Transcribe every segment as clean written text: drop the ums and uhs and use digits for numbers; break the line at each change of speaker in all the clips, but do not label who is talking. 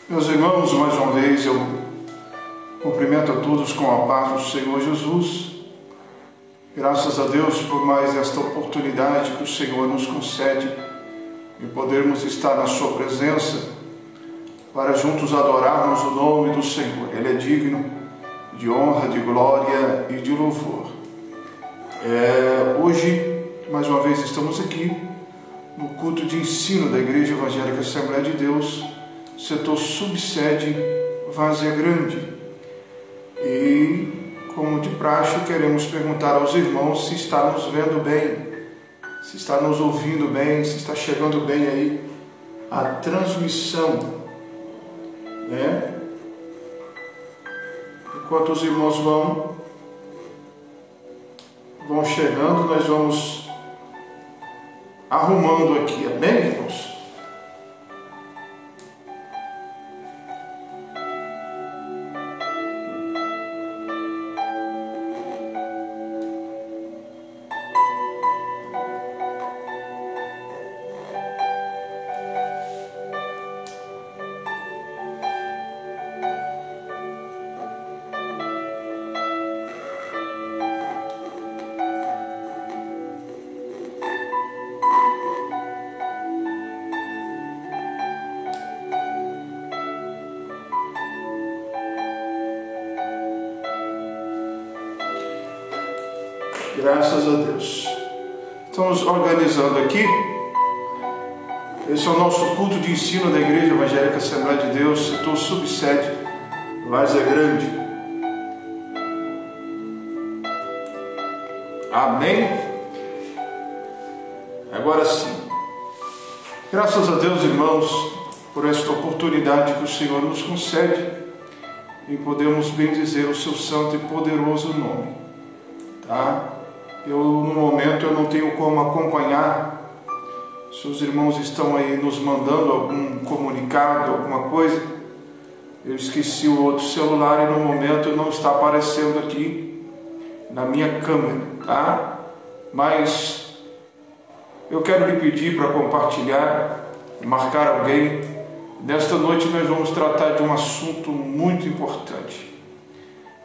Meus irmãos, mais uma vez eu cumprimento a todos com a paz do Senhor Jesus. Graças a Deus por mais esta oportunidade que o Senhor nos concede de podermos estar na sua presença para juntos adorarmos o nome do Senhor. Ele é digno de honra, de glória e de louvor. Hoje, mais uma vez, estamos aqui no culto de ensino da Igreja Evangélica Assembleia de Deus, setor subsede Várzea Grande. E, como de praxe, queremos perguntar aos irmãos se está nos vendo bem, se está nos ouvindo bem, se está chegando bem aí a transmissão, né? Enquanto os irmãos vão chegando, nós vamos arrumando aqui, amém, irmãos? Graças a Deus. Estamos organizando aqui. Esse é o nosso culto de ensino da Igreja Evangélica Assembleia de Deus, setor subsede Várzea Grande. Amém? Agora sim. Graças a Deus, irmãos, por esta oportunidade que o Senhor nos concede em podermos bendizer o seu santo e poderoso nome. Tá? No momento eu não tenho como acompanhar se os irmãos estão aí nos mandando algum comunicado, alguma coisa. Eu esqueci o outro celular e no momento não está aparecendo aqui na minha câmera, tá? Mas eu quero lhe pedir para compartilhar, marcar alguém. Nesta noite nós vamos tratar de um assunto muito importante,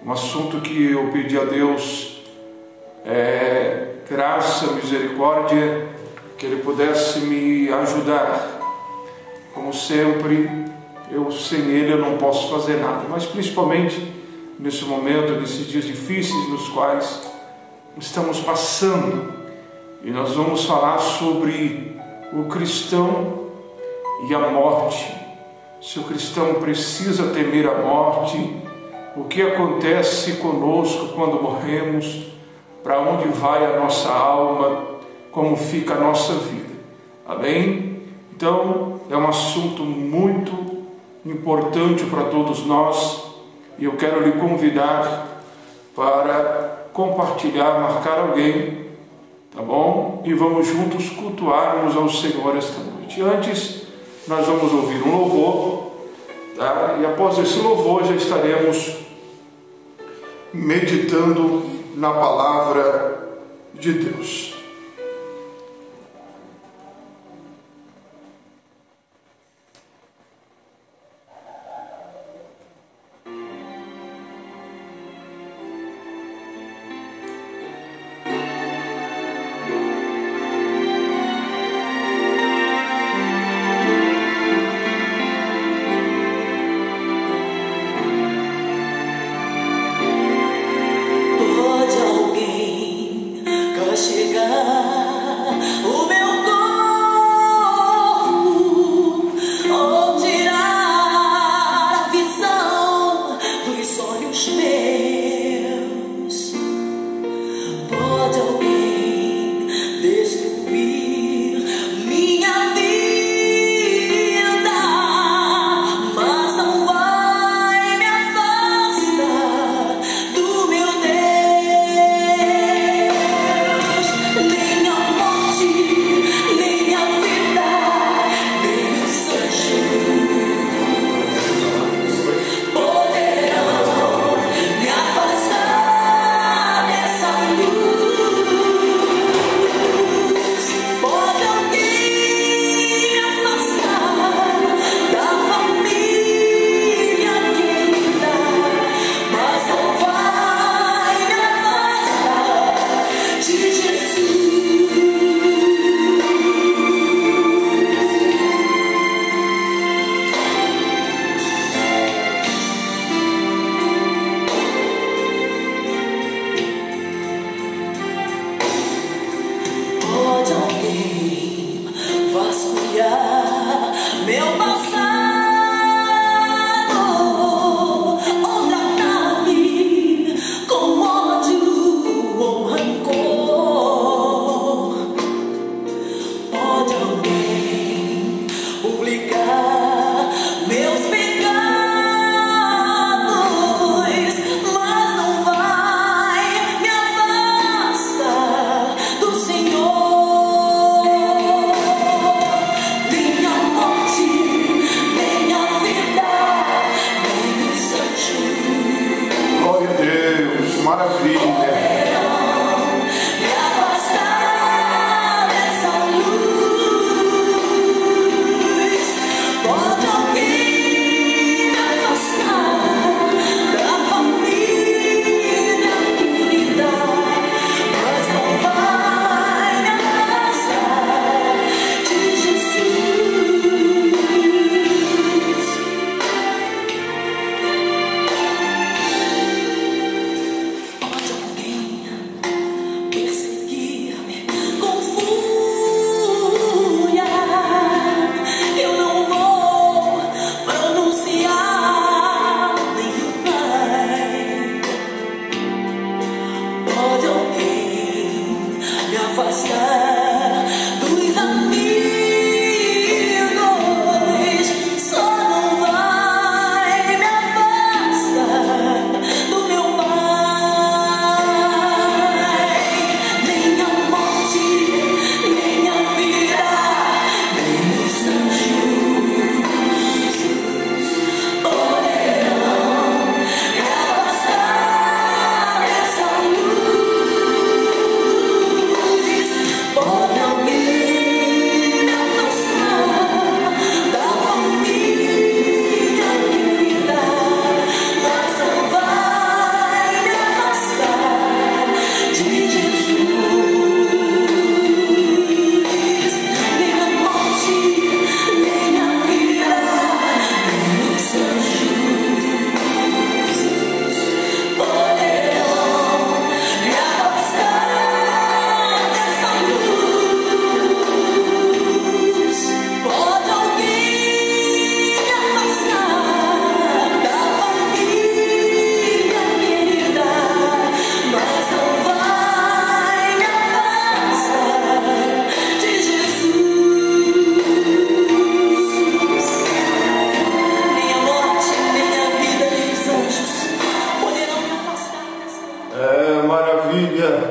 um assunto que eu pedi a Deus graça, misericórdia, que Ele pudesse me ajudar. Como sempre, sem Ele eu não posso fazer nada, mas principalmente nesse momento, nesses dias difíceis nos quais estamos passando, e nós vamos falar sobre o cristão e a morte. Se o cristão precisa temer a morte, o que acontece conosco quando morremos, para onde vai a nossa alma, como fica a nossa vida. Amém? Então, é um assunto muito importante para todos nós, e eu quero lhe convidar para compartilhar, marcar alguém, tá bom? E vamos juntos cultuarmos ao Senhor esta noite. Antes, nós vamos ouvir um louvor, tá? E após esse louvor já estaremos meditando na palavra de Deus.
Chegar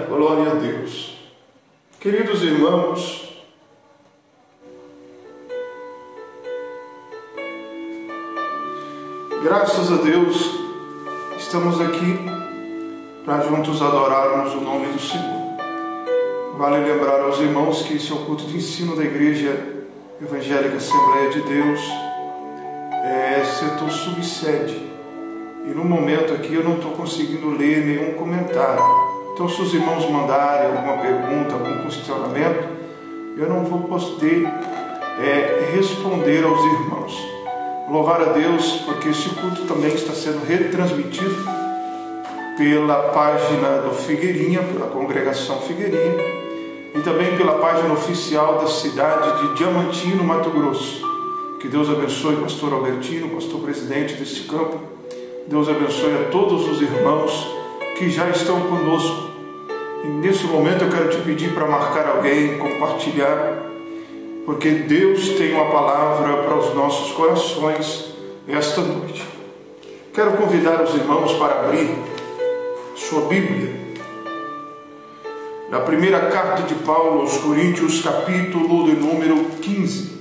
Glória a Deus. Queridos irmãos, graças a Deus, estamos aqui para juntos adorarmos o nome do Senhor. Vale lembrar aos irmãos que esse é o culto de ensino da Igreja Evangélica Assembleia de Deus, setor subsede. E no momento aqui eu não estou conseguindo ler nenhum comentário. Então, se os irmãos mandarem alguma pergunta, algum questionamento, eu não vou poder responder aos irmãos. Louvar a Deus, porque esse culto também está sendo retransmitido pela página do Figueirinha, pela congregação Figueirinha, e também pela página oficial da cidade de Diamantino, Mato Grosso. Que Deus abençoe o pastor Albertino, pastor presidente deste campo. Deus abençoe a todos os irmãos que já estão conosco. E nesse momento eu quero te pedir para marcar alguém, compartilhar, porque Deus tem uma palavra para os nossos corações esta noite. Quero convidar os irmãos para abrir sua Bíblia na primeira carta de Paulo aos Coríntios, capítulo de número 15.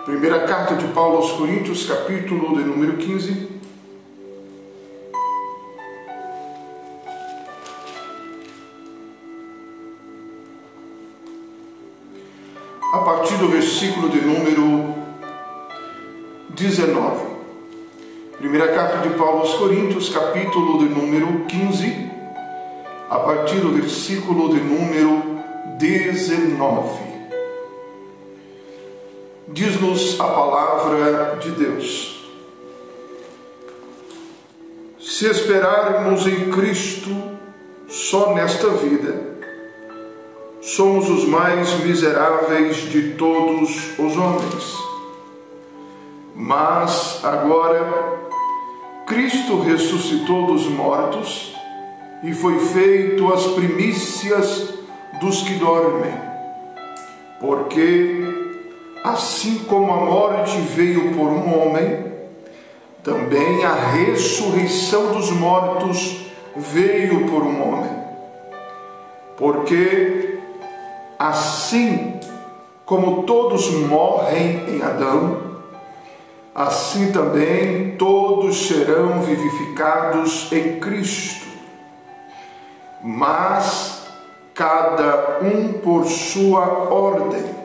Primeira carta de Paulo aos Coríntios, capítulo de número 15. A partir do versículo de número 19. Primeira carta de Paulo aos Coríntios, capítulo de número 15, a partir do versículo de número 19. Diz-nos a palavra de Deus: se esperarmos em Cristo só nesta vida, somos os mais miseráveis de todos os homens. Mas agora Cristo ressuscitou dos mortos e foi feito as primícias dos que dormem. Porque assim como a morte veio por um homem, também a ressurreição dos mortos veio por um homem. Porque assim como todos morrem em Adão, assim também todos serão vivificados em Cristo. Mas cada um por sua ordem.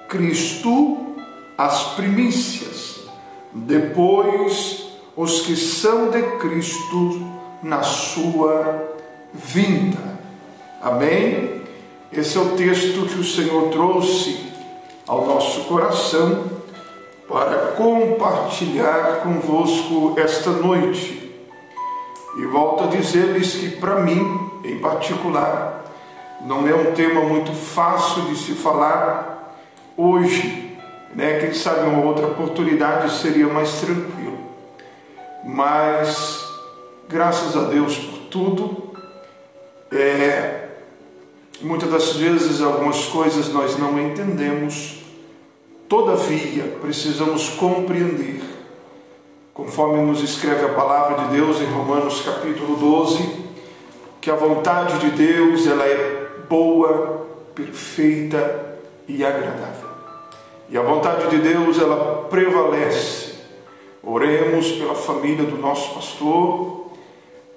Cristo, as primícias, depois os que são de Cristo na sua vinda. Amém? Esse é o texto que o Senhor trouxe ao nosso coração para compartilhar convosco esta noite. E volto a dizer-lhes que para mim, em particular, não é um tema muito fácil de se falar hoje, né? Quem sabe uma outra oportunidade seria mais tranquilo. Mas, graças a Deus por tudo, muitas das vezes algumas coisas nós não entendemos, todavia precisamos compreender, conforme nos escreve a palavra de Deus em Romanos capítulo 12, que a vontade de Deus ela é boa, perfeita e agradável. E a vontade de Deus ela prevalece. Oremos pela família do nosso pastor,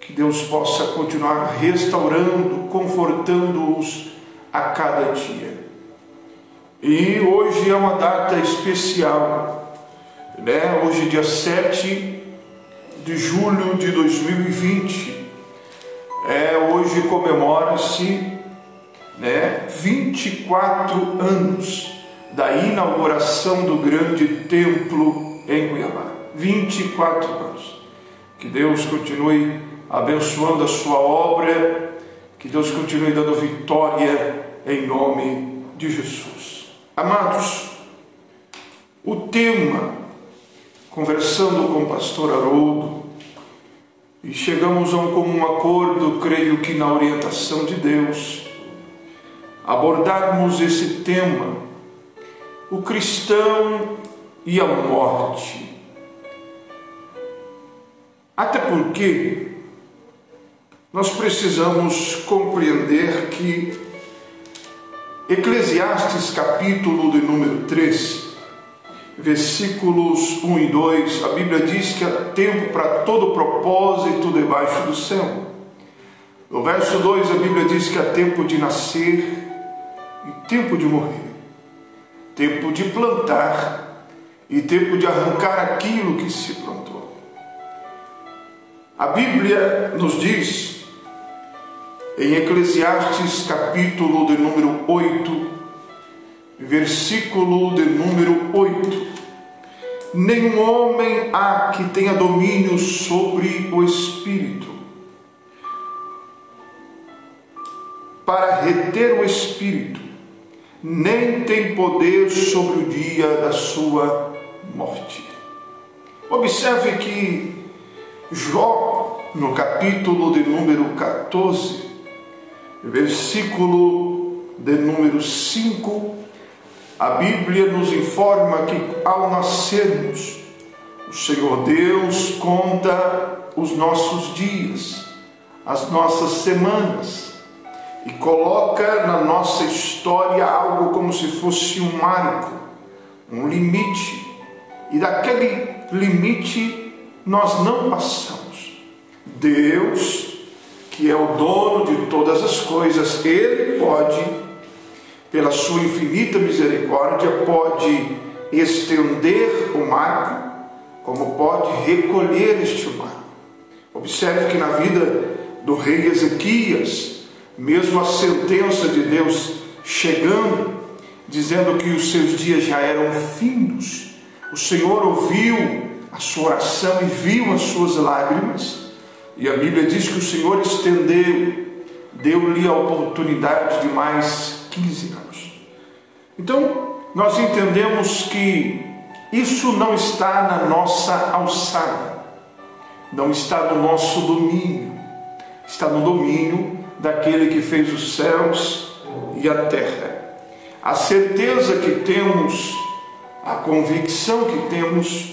que Deus possa continuar restaurando, confortando-os a cada dia. E hoje é uma data especial, né? Hoje, dia 7 de julho de 2020, hoje comemora-se 24 anos da inauguração do grande templo em Cuiabá. 24 anos. Que Deus continue abençoando a sua obra, que Deus continue dando vitória em nome de Jesus. Amados, o tema, conversando com o pastor Haroldo, e chegamos a um comum acordo, creio que na orientação de Deus, abordarmos esse tema, o cristão e a morte. Até porque nós precisamos compreender que Eclesiastes capítulo de número 3, versículos 1 e 2, a Bíblia diz que há tempo para todo propósito debaixo do céu. No verso 2 a Bíblia diz que há tempo de nascer e tempo de morrer, tempo de plantar e tempo de arrancar aquilo que se plantou. A Bíblia nos diz, em Eclesiastes capítulo de número 8, versículo de número 8, nenhum homem há que tenha domínio sobre o Espírito, para reter o Espírito, nem tem poder sobre o dia da sua morte. Observe que Jó, no capítulo de número 14, versículo de número 5, a Bíblia nos informa que ao nascermos, o Senhor Deus conta os nossos dias, as nossas semanas, e coloca na nossa história algo como se fosse um marco, um limite, e daquele limite nós não passamos. Deus, que é o dono de todas as coisas, Ele pode, pela sua infinita misericórdia, pode estender o marco, como pode recolher este marco. Observe que na vida do rei Ezequias, mesmo a sentença de Deus chegando, dizendo que os seus dias já eram findos, o Senhor ouviu a sua oração e viu as suas lágrimas, e a Bíblia diz que o Senhor estendeu, deu-lhe a oportunidade de mais 15 anos. Então, nós entendemos que isso não está na nossa alçada, não está no nosso domínio, está no domínio daquele que fez os céus e a terra. A certeza que temos, a convicção que temos,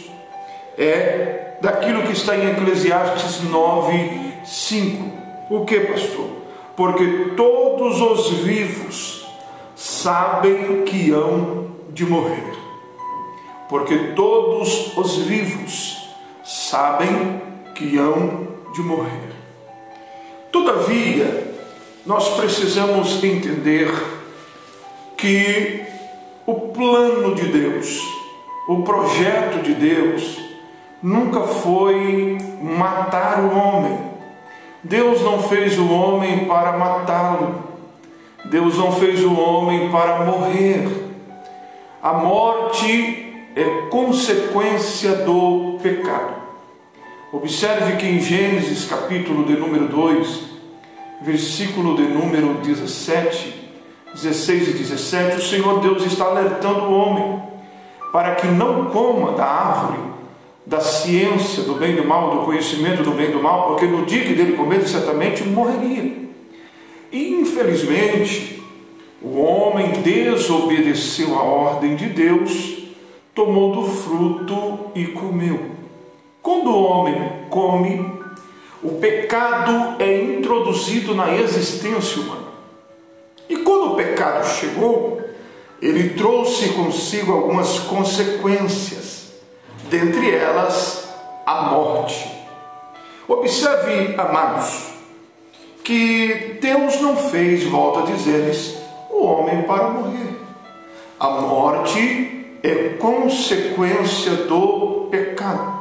é daquilo que está em Eclesiastes 9:5. O que, pastor? Porque todos os vivos sabem que hão de morrer. Porque todos os vivos sabem que hão de morrer. Todavia, nós precisamos entender que o plano de Deus, o projeto de Deus, nunca foi matar o homem. Deus não fez o homem para matá-lo. Deus não fez o homem para morrer. A morte é consequência do pecado. Observe que em Gênesis capítulo de número 2, versículo de número 16 e 17, o Senhor Deus está alertando o homem para que não coma da árvore da ciência do bem e do mal, do conhecimento do bem e do mal, porque no dia que dele comer, certamente morreria. E infelizmente, O homem desobedeceu a ordem de Deus, tomou do fruto e comeu. Quando o homem come, o pecado é introduzido na existência humana. E quando o pecado chegou, ele trouxe consigo algumas consequências, dentre elas a morte. Observe, amados, que Deus não fez, volto a dizer-lhes, o homem para morrer. A morte é consequência do pecado.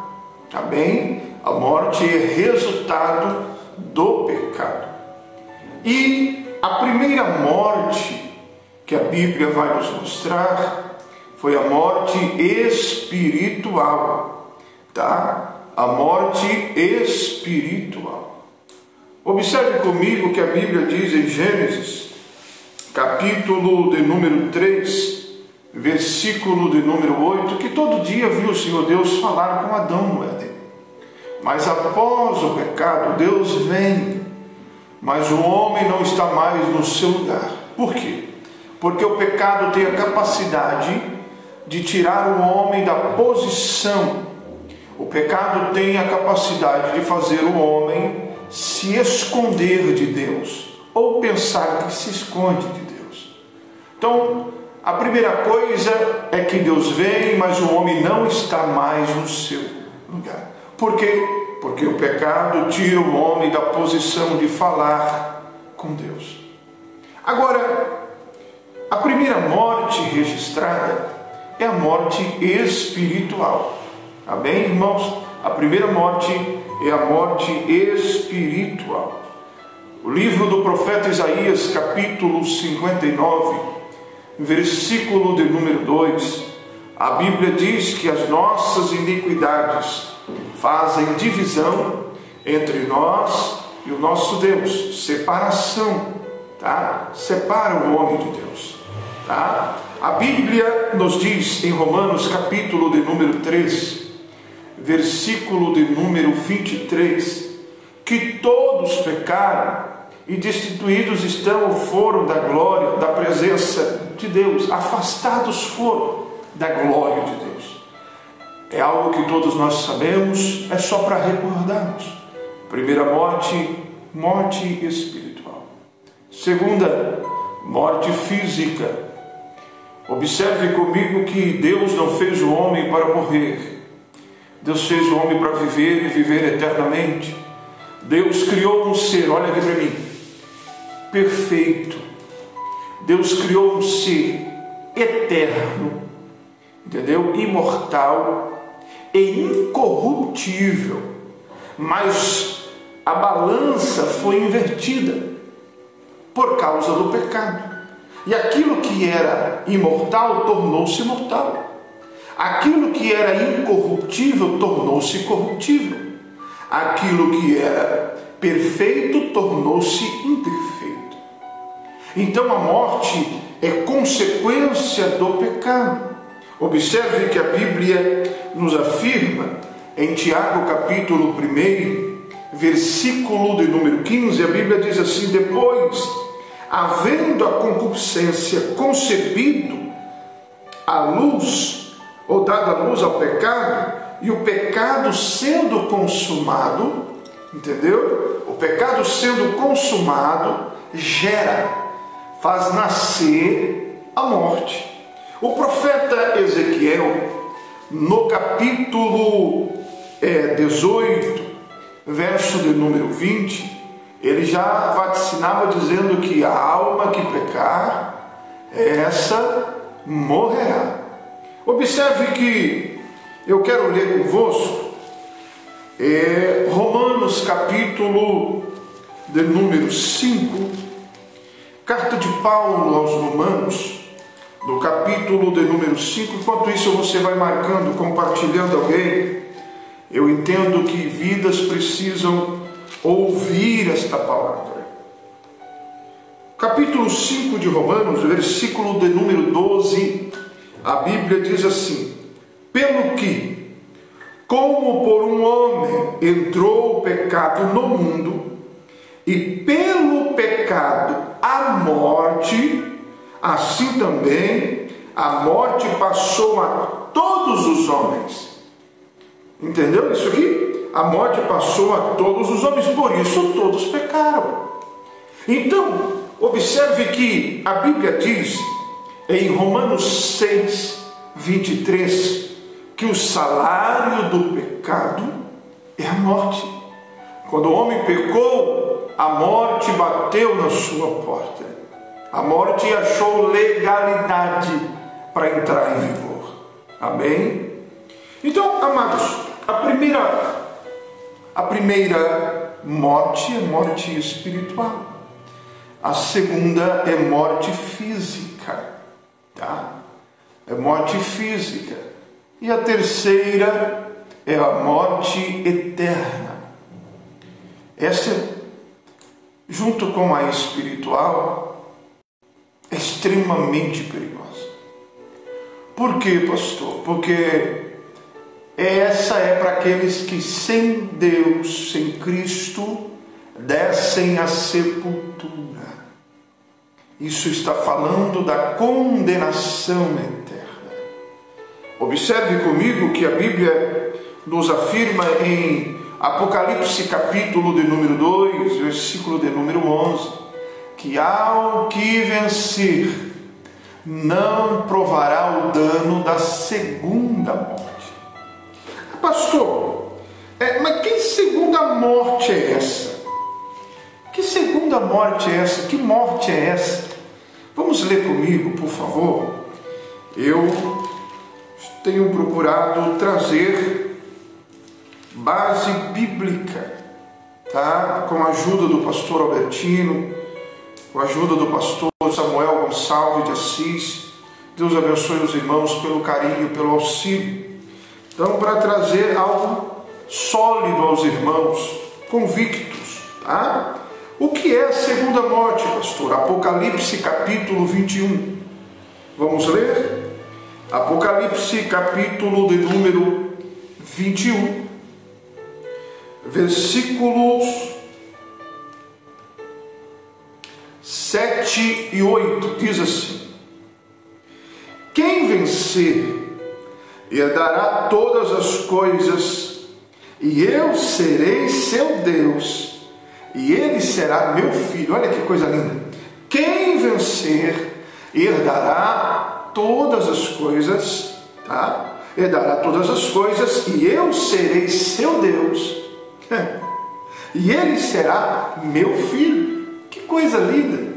Amém? A morte é resultado do pecado. E a primeira morte que a Bíblia vai nos mostrar foi a morte espiritual, tá? A morte espiritual. Observe comigo que a Bíblia diz em Gênesis, capítulo de número 3, versículo de número 8, que todo dia viu o Senhor Deus falar com Adão no Éden. Mas após o pecado, Deus vem, mas o homem não está mais no seu lugar. Por quê? Porque o pecado tem a capacidade de tirar o homem da posição. O pecado tem a capacidade de fazer o homem se esconder de Deus, ou pensar que se esconde de Deus. Então, a primeira coisa é que Deus vem, mas o homem não está mais no seu lugar. Por quê? Porque o pecado tira o homem da posição de falar com Deus. Agora, a primeira morte registrada é a morte espiritual. Amém, irmãos? A primeira morte é a morte espiritual. O livro do profeta Isaías, capítulo 59, versículo de número 2, a Bíblia diz que as nossas iniquidades fazem divisão entre nós e o nosso Deus, separação, tá? Separa o homem de Deus, tá? A Bíblia nos diz em Romanos, capítulo de número 3, versículo de número 23, que todos pecaram e destituídos foram da glória, da presença de Deus, afastados foram da glória de Deus. É algo que todos nós sabemos, é só para recordarmos. Primeira morte, morte espiritual. Segunda, morte física. Observe comigo que Deus não fez o homem para morrer. Deus fez o homem para viver e viver eternamente. Deus criou um ser, olha aqui para mim, perfeito. Deus criou um ser eterno, entendeu? Imortal e incorruptível. Mas a balança foi invertida por causa do pecado. E aquilo que era imortal tornou-se mortal. Aquilo que era incorruptível tornou-se corruptível. Aquilo que era perfeito tornou-se imperfeito. Então a morte é consequência do pecado. Observe que a Bíblia nos afirma em Tiago capítulo 1, versículo de número 15, a Bíblia diz assim: depois, havendo a concupiscência concebido a luz, ou dado a luz ao pecado, e o pecado sendo consumado, entendeu? O pecado sendo consumado faz nascer a morte. O profeta Ezequiel, no capítulo 18, verso de número 20, ele já vaticinava dizendo que a alma que pecar, essa morrerá. Observe que eu quero ler convosco Romanos capítulo de número 5, carta de Paulo aos Romanos, no capítulo de número 5. Enquanto isso você vai marcando, compartilhando alguém. Eu entendo que vidas precisam ouvir esta palavra. Capítulo 5 de Romanos, versículo de número 12, a Bíblia diz assim: pelo que, como por um homem entrou o pecado no mundo, e pelo pecado a morte, assim também a morte passou a todos os homens. Entendeu isso aqui? A morte passou a todos os homens, por isso todos pecaram. Então, observe que a Bíblia diz em Romanos 6, 23, que o salário do pecado é a morte. Quando o homem pecou, a morte bateu na sua porta. A morte achou legalidade para entrar em vigor. Amém? Então, amados, a primeira morte é morte espiritual. A segunda é morte física, tá? É morte física. E a terceira é a morte eterna. Essa, junto com a espiritual, é extremamente perigosa. Por quê, pastor? Porque essa é para aqueles que sem Deus, sem Cristo, descem à sepultura. Isso está falando da condenação eterna. Observe comigo que a Bíblia nos afirma em Apocalipse capítulo de número 2, versículo de número 11, que ao que vencer não provará o dano da segunda morte. Pastor, mas que segunda morte é essa? Que segunda morte é essa? Que morte é essa? Vamos ler comigo, por favor. Eu tenho procurado trazer base bíblica, tá? Com a ajuda do pastor Albertino, com a ajuda do pastor Samuel Gonçalves de Assis. Deus abençoe os irmãos pelo carinho, pelo auxílio. Então, para trazer algo sólido aos irmãos, convictos, tá? O que é a segunda morte, pastor? Apocalipse capítulo 21. Vamos ler? Apocalipse capítulo de número 21, versículos 7 e 8, diz assim: quem vencer herdará todas as coisas, e eu serei seu Deus, e ele será meu filho. Olha que coisa linda. Quem vencer herdará todas as coisas, tá? Herdará todas as coisas, e eu serei seu Deus, e ele será meu filho. Que coisa linda.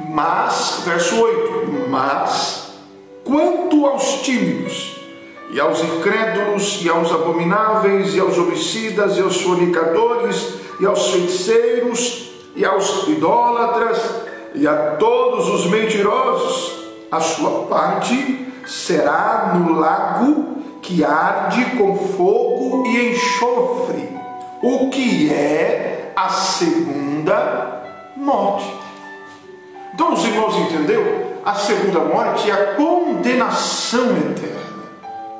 Mas, verso 8, mas quanto aos tímidos, e aos incrédulos, e aos abomináveis, e aos homicidas, e aos fornicadores, e aos feiticeiros, e aos idólatras, e a todos os mentirosos, a sua parte será no lago que arde com fogo e enxofre, o que é a segunda morte. Então os irmãos entenderam? A segunda morte é a condenação eterna.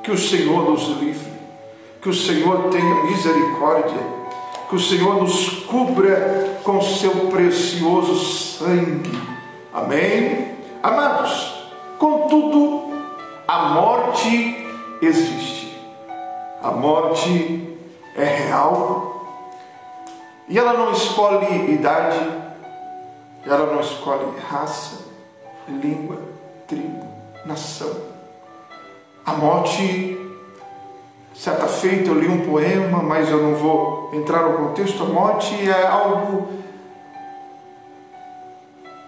Que o Senhor nos livre, que o Senhor tenha misericórdia, que o Senhor nos cubra com seu precioso sangue. Amém? Amados, contudo, a morte existe. A morte é real e ela não escolhe idade, ela não escolhe raça, língua, tribo, nação. A morte, certa feita eu li um poema, mas eu não vou entrar no contexto. A morte é algo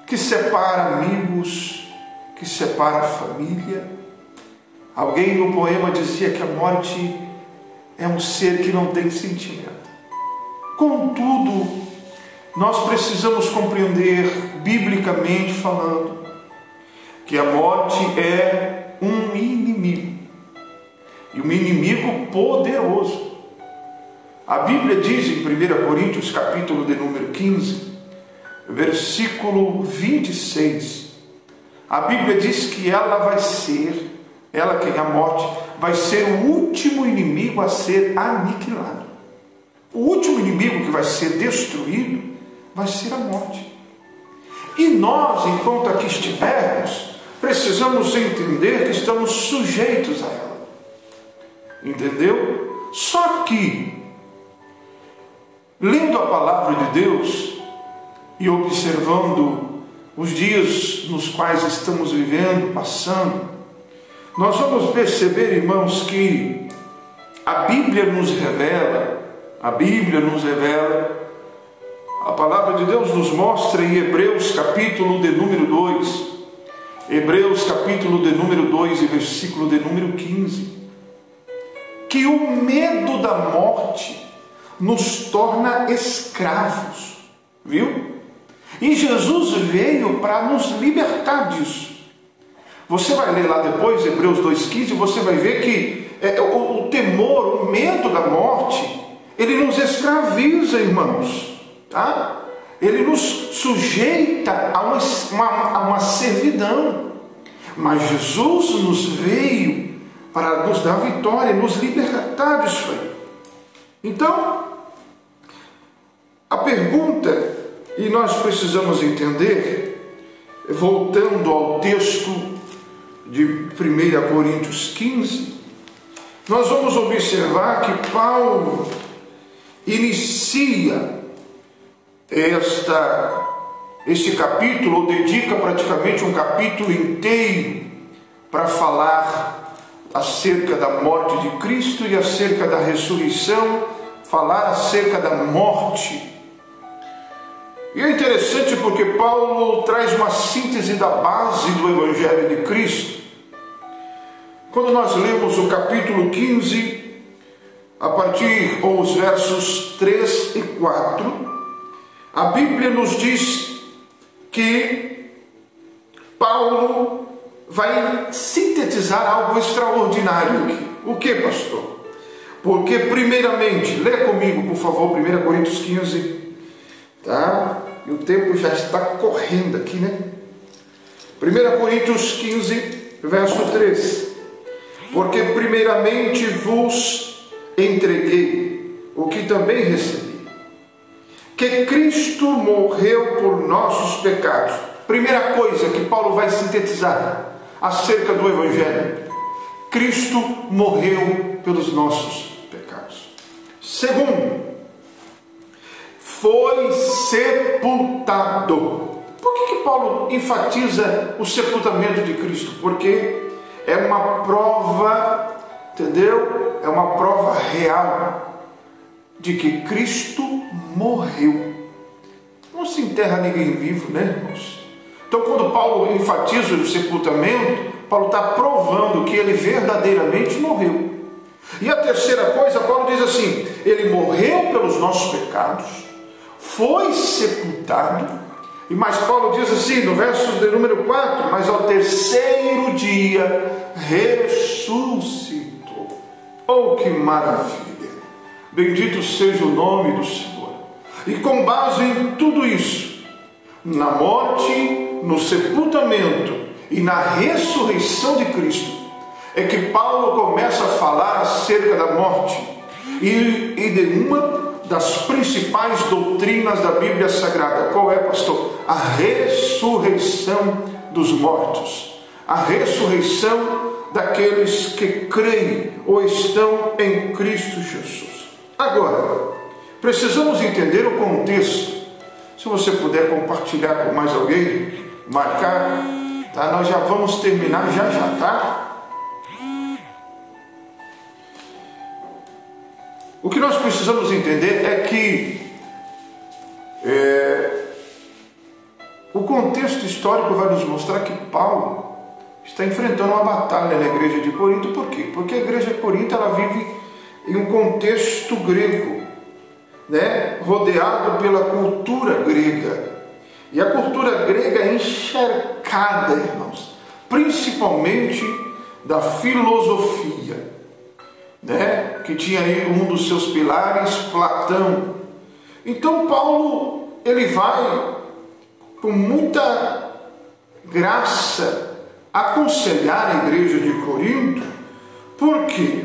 que separa amigos, que separa a família. Alguém no poema dizia que a morte é um ser que não tem sentimento. Contudo, nós precisamos compreender, biblicamente falando, que a morte é um inimigo, e um inimigo poderoso. A Bíblia diz em 1 Coríntios capítulo de número 15, versículo 26, a Bíblia diz que ela vai ser, ela que é a morte, vai ser o último inimigo a ser aniquilado. O último inimigo que vai ser destruído vai ser a morte. E nós, enquanto aqui estivermos, precisamos entender que estamos sujeitos a ela. Entendeu? Só que, lendo a palavra de Deus e observando os dias nos quais estamos vivendo, passando, nós vamos perceber, irmãos, que a Bíblia nos revela, a palavra de Deus nos mostra em Hebreus capítulo de número 2, Hebreus capítulo de número 2 e versículo de número 15, que o medo da morte nos torna escravos, viu? E Jesus veio para nos libertar disso. Você vai ler lá depois, Hebreus 2,15, você vai ver que o temor, o medo da morte, ele nos escraviza, irmãos, tá? Ele nos sujeita a uma servidão. Mas Jesus nos veio para nos dar vitória, nos libertar disso aí. Então, a pergunta, e nós precisamos entender, voltando ao texto de 1 Coríntios 15, nós vamos observar que Paulo inicia este capítulo, ou dedica praticamente um capítulo inteiro para falar acerca da morte de Cristo e acerca da ressurreição, falar acerca da morte. E é interessante porque Paulo traz uma síntese da base do Evangelho de Cristo. Quando nós lemos o capítulo 15, a partir dos versos 3 e 4, a Bíblia nos diz que Paulo vai sintetizar algo extraordinário aqui. O que, pastor? Porque primeiramente, lê comigo, por favor, 1 Coríntios 15, tá? E o tempo já está correndo aqui, né? 1 Coríntios 15, verso 3. Porque primeiramente vos entreguei o que também recebi, que Cristo morreu por nossos pecados. Primeira coisa que Paulo vai sintetizar acerca do Evangelho: Cristo morreu pelos nossos pecados. Segundo, foi sepultado. Por que Paulo enfatiza o sepultamento de Cristo? Porque é uma prova, entendeu? É uma prova real de que Cristo morreu. Não se enterra ninguém vivo, né, irmãos? Então, quando Paulo enfatiza o sepultamento, Paulo está provando que ele verdadeiramente morreu. E a terceira coisa, Paulo diz assim: ele morreu pelos nossos pecados, foi sepultado, e mais Paulo diz assim, no verso de número 4, mas ao terceiro dia ressuscitou. Oh, que maravilha! Bendito seja o nome do Senhor. E com base em tudo isso, na morte, no sepultamento e na ressurreição de Cristo, é que Paulo começa a falar acerca da morte e de uma das principais doutrinas da Bíblia Sagrada. Qual é, pastor? A ressurreição dos mortos, a ressurreição daqueles que creem ou estão em Cristo Jesus. Agora, precisamos entender o contexto. Se você puder compartilhar com mais alguém, marcar, tá? Nós já vamos terminar já, tá? O que nós precisamos entender é que o contexto histórico vai nos mostrar que Paulo está enfrentando uma batalha na igreja de Corinto. Por quê? Porque a igreja de Corinto ela vive em um contexto grego, né? Rodeado pela cultura grega. E a cultura grega é encharcada, irmãos, principalmente da filosofia, né? Que tinha aí um dos seus pilares, Platão. Então Paulo, ele vai com muita graça aconselhar a igreja de Corinto. Por quê?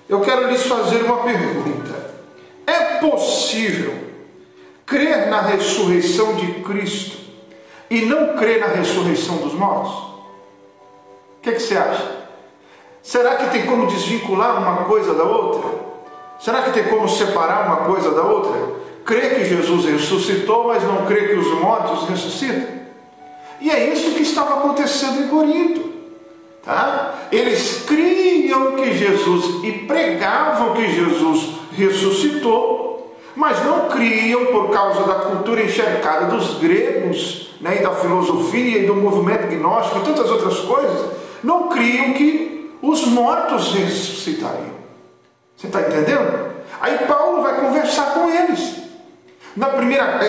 Eu quero lhes fazer uma pergunta: é possível crer na ressurreição de Cristo e não crê na ressurreição dos mortos? O que você acha? Será que tem como desvincular uma coisa da outra? Será que tem como separar uma coisa da outra? Crê que Jesus ressuscitou, mas não crê que os mortos ressuscitam? E é isso que estava acontecendo em Corinto. Tá? Eles criam que Jesus e pregavam que Jesus ressuscitou, mas não criam, por causa da cultura encharcada dos gregos, né, e da filosofia e do movimento gnóstico e tantas outras coisas, não criam que os mortos ressuscitariam. Você está entendendo? Aí Paulo vai conversar com eles. Na primeira,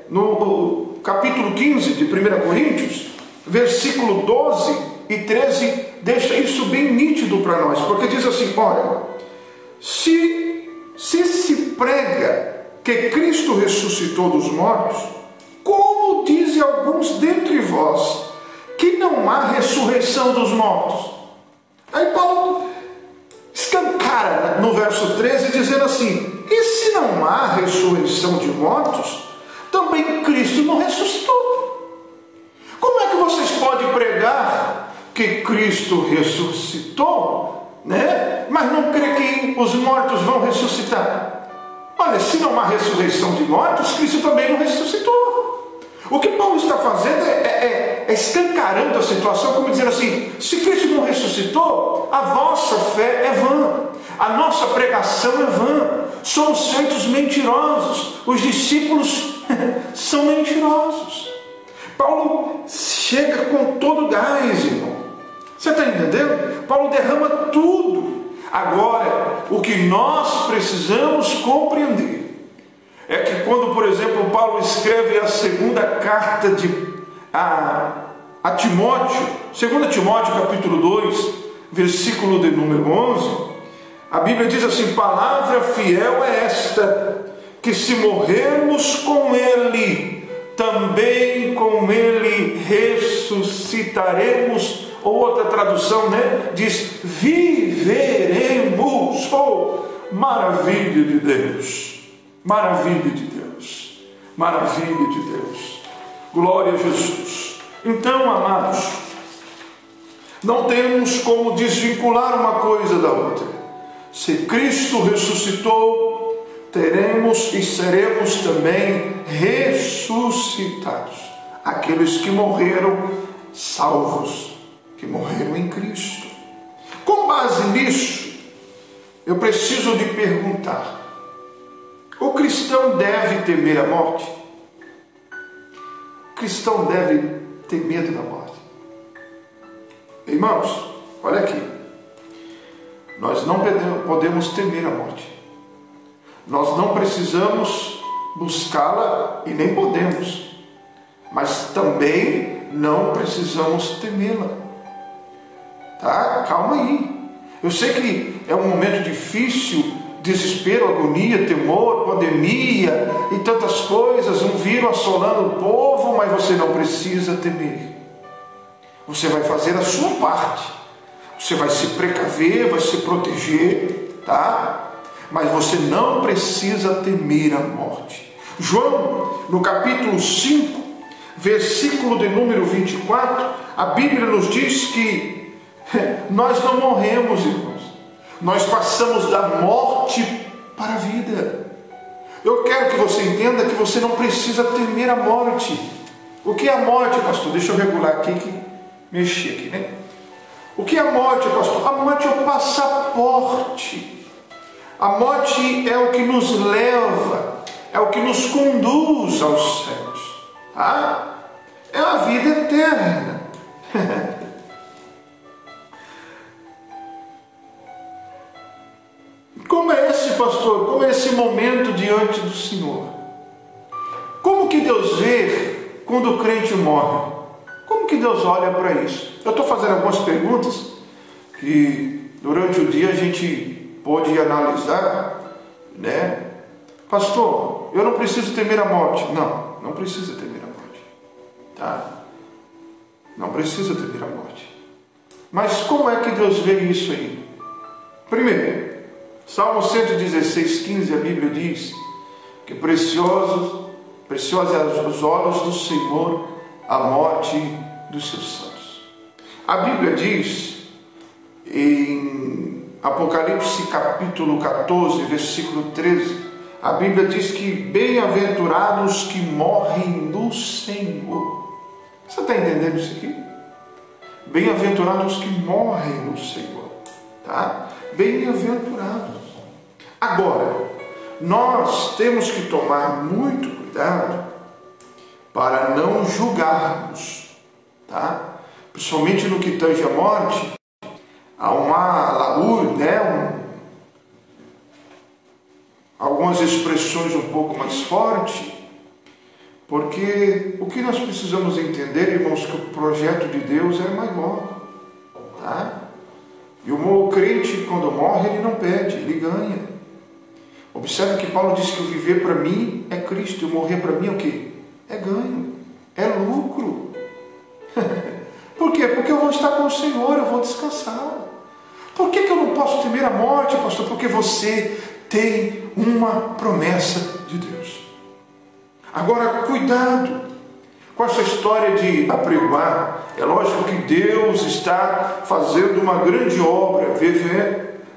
no capítulo 15 de 1 Coríntios, versículo 12 e 13, deixa isso bem nítido para nós, porque diz assim: olha, se prega que Cristo ressuscitou dos mortos, como dizem alguns dentre vós que não há ressurreição dos mortos? Aí Paulo escancara no verso 13, dizendo assim: e se não há ressurreição de mortos, também Cristo não ressuscitou. Como é que vocês podem pregar que Cristo ressuscitou, né, mas não crê que os mortos vão ressuscitar? Olha, se não há ressurreição de mortos, Cristo também não ressuscitou. O que Paulo está fazendo é escancarando a situação, como dizer assim: se Cristo não ressuscitou, a vossa fé é vã, a nossa pregação é vã, somos feitos mentirosos, os discípulos são mentirosos. Paulo chega com todo o gás, irmão. Você está entendendo? Paulo derrama tudo. Agora, o que nós precisamos compreender é que quando, por exemplo, Paulo escreve a segunda carta a Timóteo, 2 Timóteo capítulo 2, versículo de número 11, a Bíblia diz assim: palavra fiel é esta, que se morrermos com ele, também com ele ressuscitaremos. Ou outra tradução, né, diz: viveremos. Oh, maravilha de Deus, maravilha de Deus, maravilha de Deus, glória a Jesus. Então, amados, não temos como desvincular uma coisa da outra. Se Cristo ressuscitou, teremos e seremos também ressuscitados, aqueles que morreram salvos, que morreram em Cristo. Com base nisso, eu preciso de perguntar: o cristão deve temer a morte? O cristão deve ter medo da morte? Irmãos, olha aqui, nós não podemos temer a morte, nós não precisamos buscá-la e nem podemos, mas também não precisamos temê-la. Tá? Calma aí. Eu sei que é um momento difícil, desespero, agonia, temor, pandemia e tantas coisas, um vírus assolando o povo, mas você não precisa temer. Você vai fazer a sua parte. Você vai se precaver, vai se proteger, tá? Mas você não precisa temer a morte. João, no capítulo 5, versículo de número 24, a Bíblia nos diz que nós não morremos, irmãos. Nós passamos da morte para a vida. Eu quero que você entenda que você não precisa temer a morte. O que é a morte, pastor? Deixa eu regular aqui, que mexi aqui, né? O que é a morte, pastor? A morte é o passaporte. A morte é o que nos leva, é o que nos conduz aos céus, tá? É a vida eterna. Como é esse, pastor? Como é esse momento diante do Senhor? Como que Deus vê quando o crente morre? Como que Deus olha para isso? Eu estou fazendo algumas perguntas que durante o dia a gente pode analisar, né? Pastor, eu não preciso temer a morte. Não, não precisa temer a morte, tá? Não precisa temer a morte. Mas como é que Deus vê isso aí? Primeiro, Salmo 116, 15, a Bíblia diz que preciosos Preciosa aos olhos do Senhor a morte dos seus santos. A Bíblia diz em Apocalipse capítulo 14, versículo 13, a Bíblia diz que bem-aventurados que morrem no Senhor. Você está entendendo isso aqui? Bem-aventurados que morrem no Senhor, tá? Bem-aventurados. Agora, nós temos que tomar muito cuidado para não julgarmos, tá? Principalmente no que tange a morte, há uma laúde, né? Algumas expressões um pouco mais fortes, porque o que nós precisamos entender, irmãos, que o projeto de Deus é maior, tá? E o crente, quando morre, ele não perde, ele ganha. Observe que Paulo diz que o viver para mim é Cristo, e o morrer para mim é o quê? É ganho, é lucro. Por quê? Porque eu vou estar com o Senhor, eu vou descansar. Por que eu não posso temer a morte, pastor? Porque você tem uma promessa de Deus. Agora, cuidado com essa história de apregoar. É lógico que Deus está fazendo uma grande obra.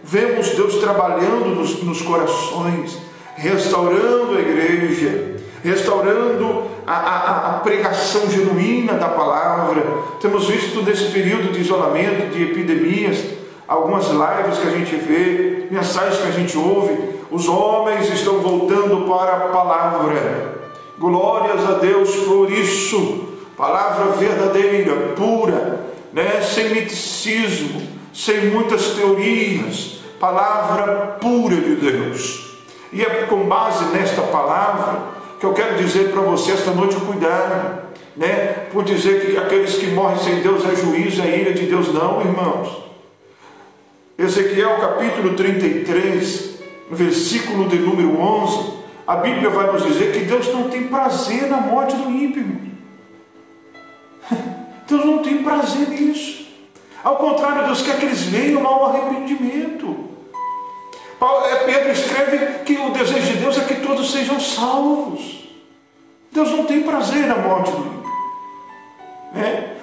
Vemos Deus trabalhando nos corações, restaurando a igreja, restaurando a pregação genuína da palavra. Temos visto nesse período de isolamento, de epidemias, algumas lives que a gente vê, mensagens que a gente ouve, os homens estão voltando para a palavra. Glórias a Deus por isso. Palavra verdadeira, pura, né? Sem miticismo, sem muitas teorias. Palavra pura de Deus. E é com base nesta palavra que eu quero dizer para você esta noite, cuidado, né? Por dizer que aqueles que morrem sem Deus é juízo, é ira de Deus. Não, irmãos. Ezequiel capítulo 33, versículo de número 11, a Bíblia vai nos dizer que Deus não tem prazer na morte do ímpio. Deus não tem prazer nisso. Ao contrário, Deus quer que eles venham ao arrependimento. Pedro escreve que o desejo de Deus é que todos sejam salvos. Deus não tem prazer na morte do ímpio.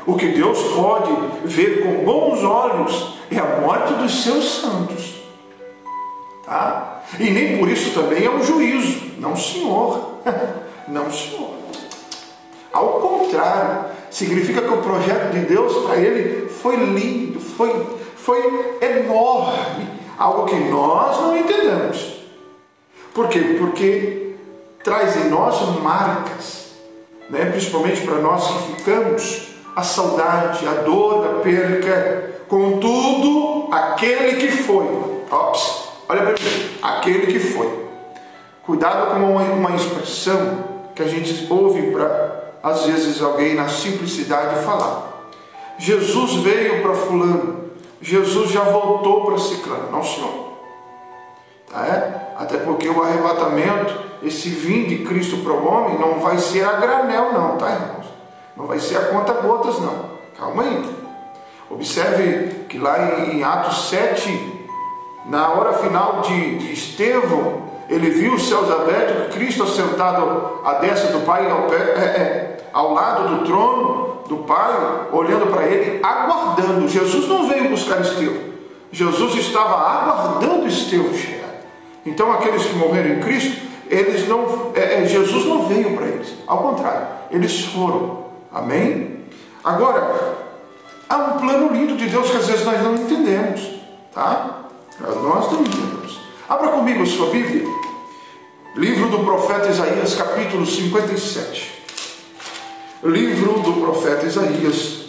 O que Deus pode ver com bons olhos é a morte dos seus santos. Tá? E nem por isso também é um juízo. Não, senhor. Não, senhor. Ao contrário, significa que o projeto de Deus para ele foi lindo, foi enorme. Algo que nós não entendemos. Por quê? Porque traz em nós marcas, né? Principalmente para nós que ficamos, a saudade, a dor da perca. Contudo, aquele que foi, olha para mim, aquele que foi. Cuidado com uma expressão que a gente ouve para, às vezes, alguém na simplicidade falar. Jesus veio para fulano, Jesus já voltou para ciclano. Não, senhor. Até porque o arrebatamento, esse vir de Cristo para o homem, não vai ser a granel não, tá, irmãos? Não vai ser a conta-gotas não. Calma aí. Observe que lá em Atos 7, na hora final de Estevão, ele viu os céus abertos, Cristo assentado à destra do Pai, ao lado do trono do Pai, olhando para ele, aguardando. Jesus não veio buscar Estevão. Jesus estava aguardando Estevão chegar. Então aqueles que morreram em Cristo, eles não, Jesus não veio para eles. Ao contrário, eles foram. Amém? Agora, há um plano lindo de Deus que às vezes nós não entendemos, tá? Nós não entendemos. Abra comigo a sua Bíblia, livro do profeta Isaías, capítulo 57. Livro do profeta Isaías,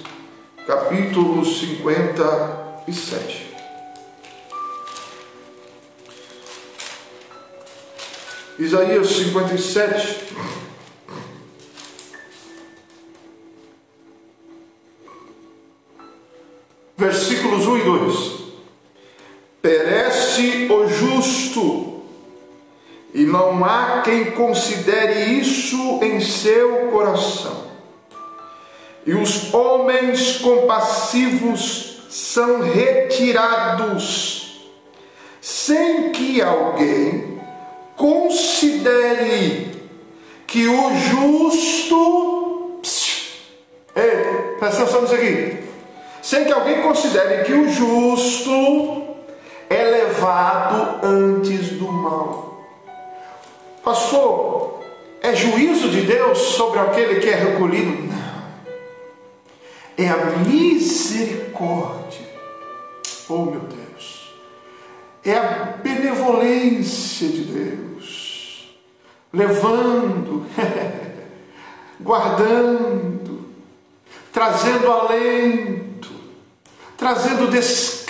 capítulo 57. Isaías 57. Versículos 1 e 2. Perece o justo, e não há quem considere isso em seu coração. E os homens compassivos são retirados, sem que alguém considere que o justo, ei, presta atenção nisso aqui, sem que alguém considere que o justo é levado antes do mal. Pastor, é juízo de Deus sobre aquele que é recolhido? Não. É a misericórdia. Oh, meu Deus. É a benevolência de Deus, levando, guardando, trazendo alento, trazendo descanso,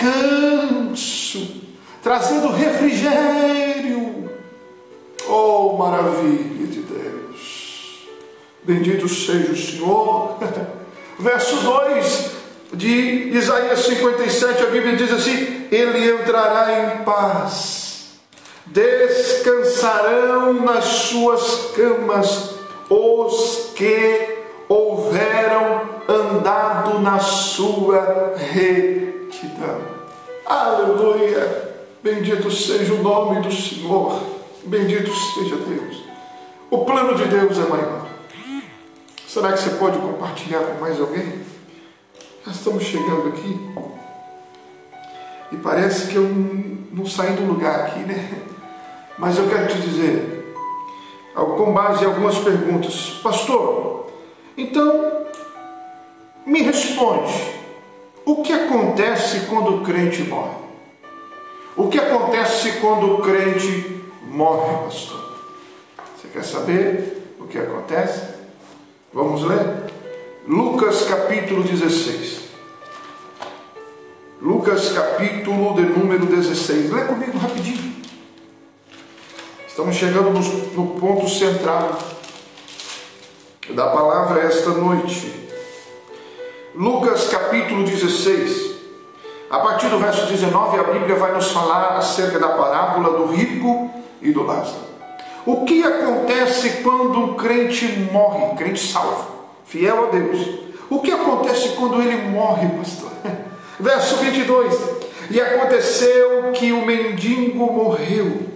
trazendo refrigério. Oh, maravilha de Deus! Bendito seja o Senhor. Verso 2 de Isaías 57, a Bíblia diz assim: ele entrará em paz, descansarão nas suas camas os que houveram andado na sua retidão. Aleluia! Bendito seja o nome do Senhor, bendito seja Deus. O plano de Deus é maior. Será que você pode compartilhar com mais alguém? Nós estamos chegando aqui e parece que eu não saí do lugar aqui, né? Mas eu quero te dizer, com base em algumas perguntas, pastor, então me responde, o que acontece quando o crente morre? O que acontece quando o crente morre, pastor? Você quer saber o que acontece? Vamos ler? Lucas capítulo 16. Lucas capítulo de número 16. Lê comigo rapidinho. Estamos chegando no ponto central da palavra esta noite. Lucas capítulo 16. A partir do verso 19, a Bíblia vai nos falar acerca da parábola do rico e do Lázaro. O que acontece quando um crente morre, crente salvo, fiel a Deus? O que acontece quando ele morre, pastor? Verso 22. E aconteceu que o mendigo morreu,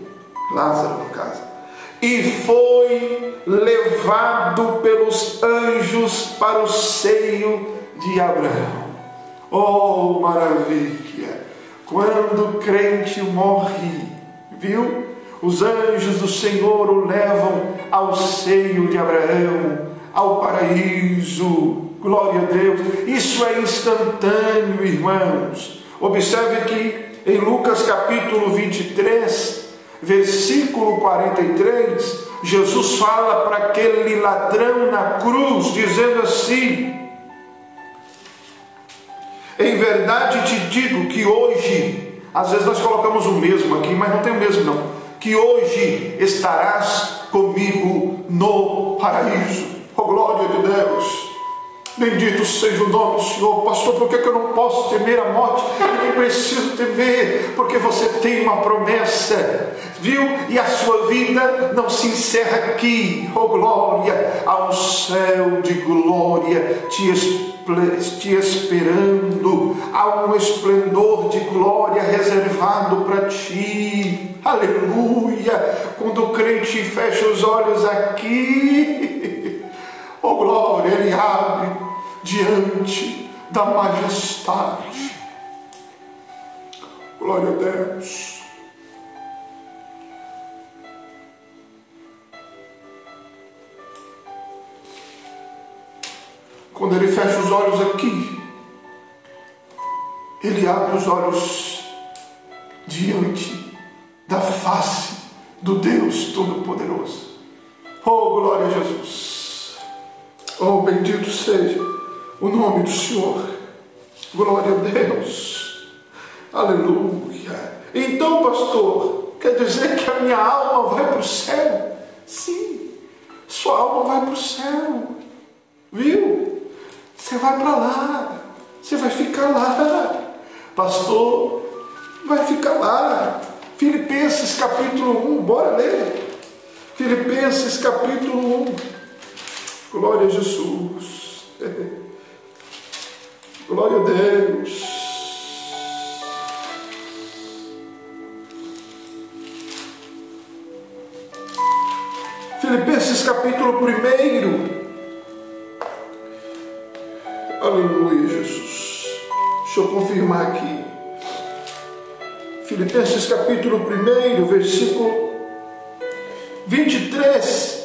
Lázaro no caso, e foi levado pelos anjos para o seio de Abraão. Oh, maravilha! Quando o crente morre, viu? Os anjos do Senhor o levam ao seio de Abraão, ao paraíso. Glória a Deus. Isso é instantâneo, irmãos. Observe que em Lucas capítulo 23, versículo 43, Jesus fala para aquele ladrão na cruz, dizendo assim: em verdade te digo que hoje, às vezes nós colocamos o mesmo aqui, mas não tem o mesmo não, que hoje estarás comigo no paraíso. Oh, glória de Deus! Bendito seja o nome do Senhor. Pastor, por que eu não posso temer a morte? Eu não preciso temer, porque você tem uma promessa, viu? E a sua vida não se encerra aqui. Oh, glória! Há um céu de glória te esperando. Há um esplendor de glória reservado para ti. Aleluia! Quando o crente fecha os olhos aqui, oh glória, ele abre diante da majestade. Glória a Deus. Quando ele fecha os olhos aqui, ele abre os olhos diante da face do Deus Todo-Poderoso. Oh, glória a Jesus. Oh, bendito seja o nome do Senhor. Glória a Deus. Aleluia. Então, pastor, quer dizer que a minha alma vai para o céu? Sim, sua alma vai para o céu. Viu? Você vai para lá. Você vai ficar lá. Pastor, vai ficar lá. Filipenses capítulo 1, bora ler. Filipenses capítulo 1. Glória a Jesus. Glória a Deus. Filipenses
capítulo 1. Aleluia, Jesus. Deixa eu confirmar aqui. Filipenses capítulo 1, versículo 23.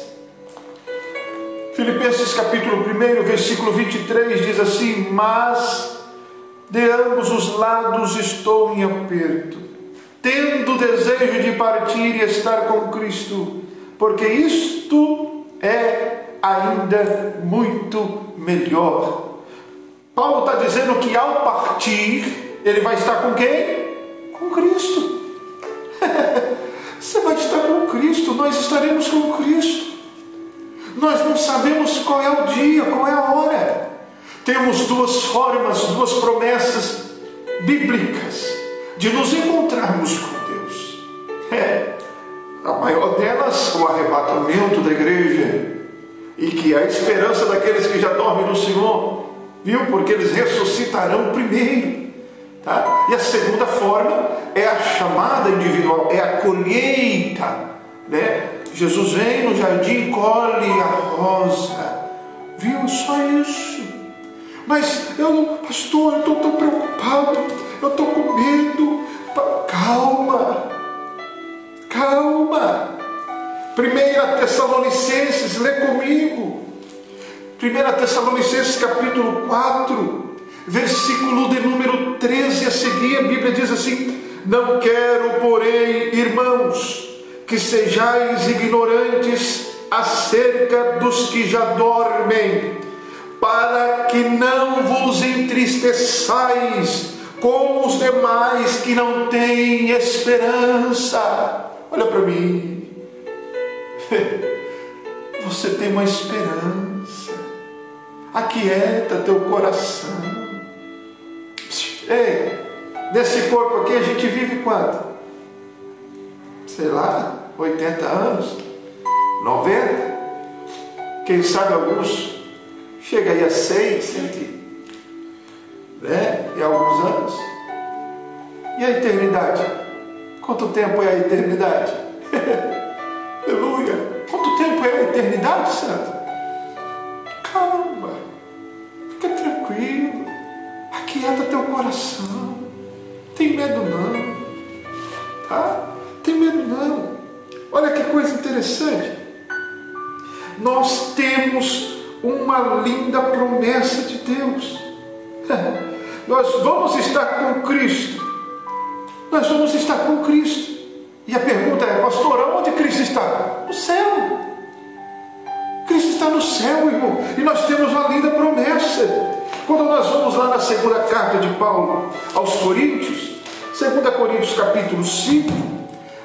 Filipenses capítulo 1, versículo 23 diz assim: mas de ambos os lados estou em aperto, tendo desejo de partir e estar com Cristo, porque isto é ainda muito melhor. Paulo está dizendo que ao partir, ele vai estar com quem? Com Cristo. Você vai estar com Cristo, nós estaremos com Cristo. Nós não sabemos qual é o dia, qual é a hora. Temos duas formas, duas promessas bíblicas de nos encontrarmos com Deus. A maior delas, o arrebatamento da igreja, e que é a esperança daqueles que já dormem no Senhor, viu? Porque eles ressuscitarão primeiro, tá? E a segunda forma é a chamada individual, é a colheita, né? Jesus vem no jardim, colhe a rosa, viu? Só isso. Mas pastor, eu estou tão preocupado, eu estou com medo. Calma, calma. 1 Tessalonicenses, lê comigo. 1 Tessalonicenses capítulo 4, versículo de número 13 a seguir, a Bíblia diz assim: não quero, porém, irmãos, que sejais ignorantes acerca dos que já dormem, para que não vos entristeçais como os demais que não têm esperança. Olha para mim. Você tem uma esperança. Aquieta teu coração. Ei, nesse corpo aqui a gente vive quanto? Sei lá, 80 anos? 90? Quem sabe alguns chega aí a 100, 100, né? E alguns anos. E a eternidade? Quanto tempo é a eternidade? Aleluia! Quanto tempo é a eternidade, santo? Calma, fica tranquilo, aquieta teu coração, tem medo não, tá? Tem medo não. Olha que coisa interessante, nós temos uma linda promessa de Deus. Nós vamos estar com Cristo. Nós vamos estar com Cristo. E a pergunta é: pastor, onde Cristo está? No céu. Cristo está no céu, irmão. E nós temos uma linda promessa. Quando nós vamos lá na segunda carta de Paulo aos Coríntios, 2 Coríntios capítulo 5,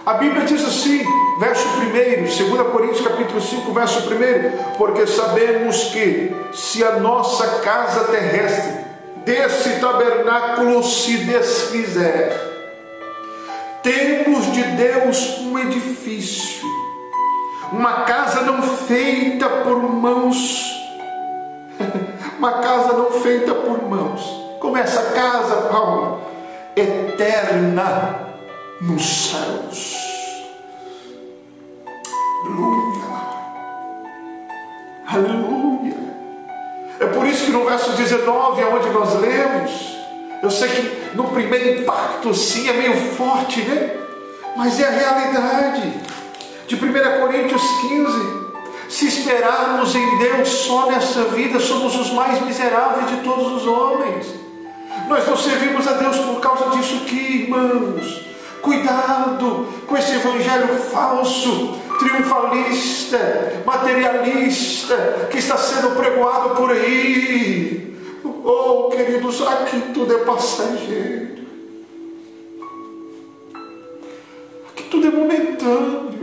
a Bíblia diz assim, verso 1, 2 Coríntios capítulo 5, verso 1, porque sabemos que se a nossa casa terrestre desse tabernáculo se desfizer, temos de Deus um edifício, uma casa não feita por mãos, uma casa não feita por mãos. Como essa casa, Paulo? Eterna nos céus. Aleluia, aleluia. É por isso que no verso 19, onde nós lemos, eu sei que no primeiro impacto sim é meio forte, né? Mas é a realidade de 1 Coríntios 15. Se esperarmos em Deus só nessa vida, somos os mais miseráveis de todos os homens. Nós não servimos a Deus por causa disso aqui, irmãos. Cuidado com esse evangelho falso, triunfalista, materialista, que está sendo pregoado por aí. Oh, queridos, aqui tudo é passageiro. Aqui tudo é momentâneo.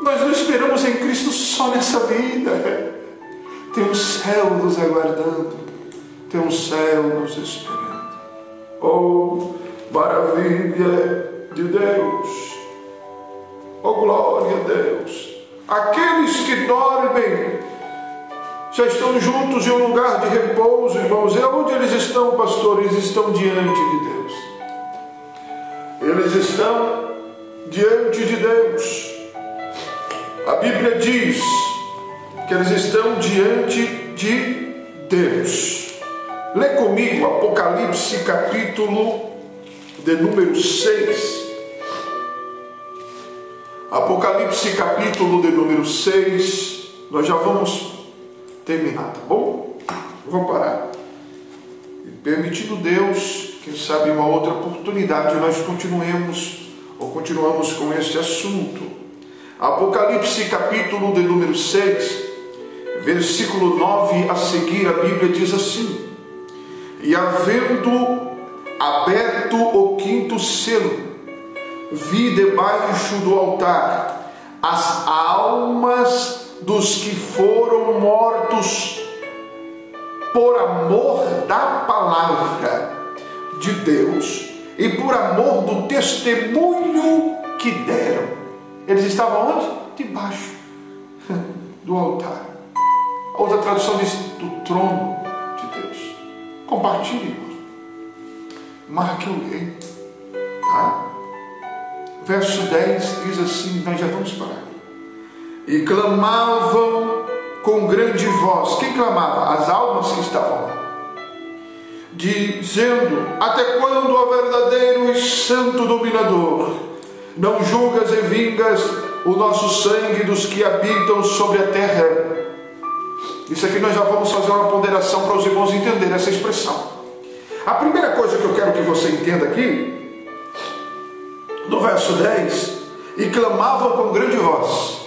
Nós não esperamos em Cristo só nessa vida. Tem um céu nos aguardando. Tem um céu nos esperando. Oh, maravilha de Deus. Oh, glória a Deus. Aqueles que dormem já estão juntos em um lugar de repouso, irmãos. E onde eles estão, pastor? Eles estão diante de Deus. Eles estão diante de Deus.
A Bíblia diz que eles estão diante de Deus. Lê comigo Apocalipse capítulo de número 6. Apocalipse capítulo de número 6. Nós já vamos terminar, tá bom? Vamos parar. Permitindo Deus, quem sabe uma outra oportunidade, nós continuamos com este assunto. Apocalipse capítulo de número 6, versículo 9 a seguir, a Bíblia diz assim: e havendo aberto o quinto selo, vi debaixo do altar as almas dos que foram mortos por amor da palavra de Deus e por amor do testemunho que deram. Eles estavam onde? Debaixo do altar. Outra tradução diz do trono de Deus. Compartilhe, irmãos. Marque o lei. Tá? Verso 10 diz assim, nós já vamos parar. E clamavam com grande voz. Quem clamava? As almas que estavam lá. Dizendo: até quando, ó verdadeiro e santo dominador, não julgas e vingas o nosso sangue dos que habitam sobre a terra? Isso aqui nós já vamos fazer uma ponderação para os irmãos entenderem essa expressão. A primeira coisa que eu quero que você entenda aqui, no verso 10, e clamavam com grande voz.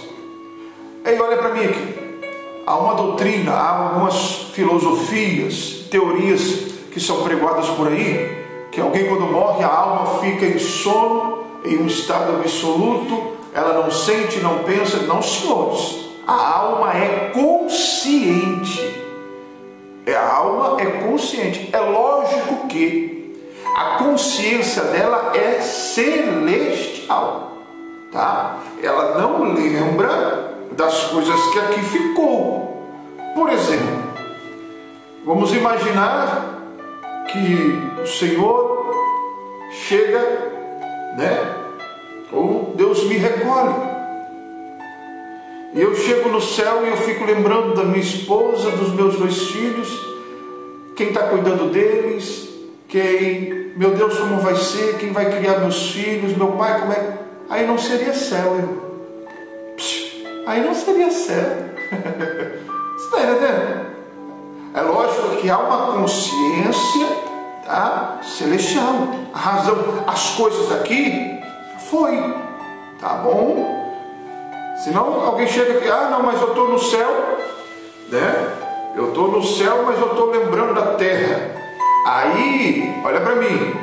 Ei, olha para mim aqui. Há uma doutrina, há algumas filosofias, teorias que são pregoadas por aí, que alguém quando morre a alma fica em sono, em um estado absoluto, ela não sente, não pensa. Não, senhores, a alma é consciente. A alma é consciente. É lógico que a consciência dela é celestial, tá? Ela não lembra das coisas que aqui ficou. Por exemplo, vamos imaginar que o Senhor chega, né? Ou Deus me recolhe. E eu chego no céu e eu fico lembrando da minha esposa, dos meus 2 filhos, quem está cuidando deles, meu Deus, como vai ser, quem vai criar meus filhos, meu pai, como é. Aí não seria céu, irmão. Aí não seria céu. Você está entendendo? É lógico que há uma consciência, tá, celestial. A razão, as coisas daqui foi, tá bom? Senão alguém chega aqui, não, mas eu estou no céu, né? Eu estou no céu, mas eu estou lembrando da terra. Aí, olha para mim,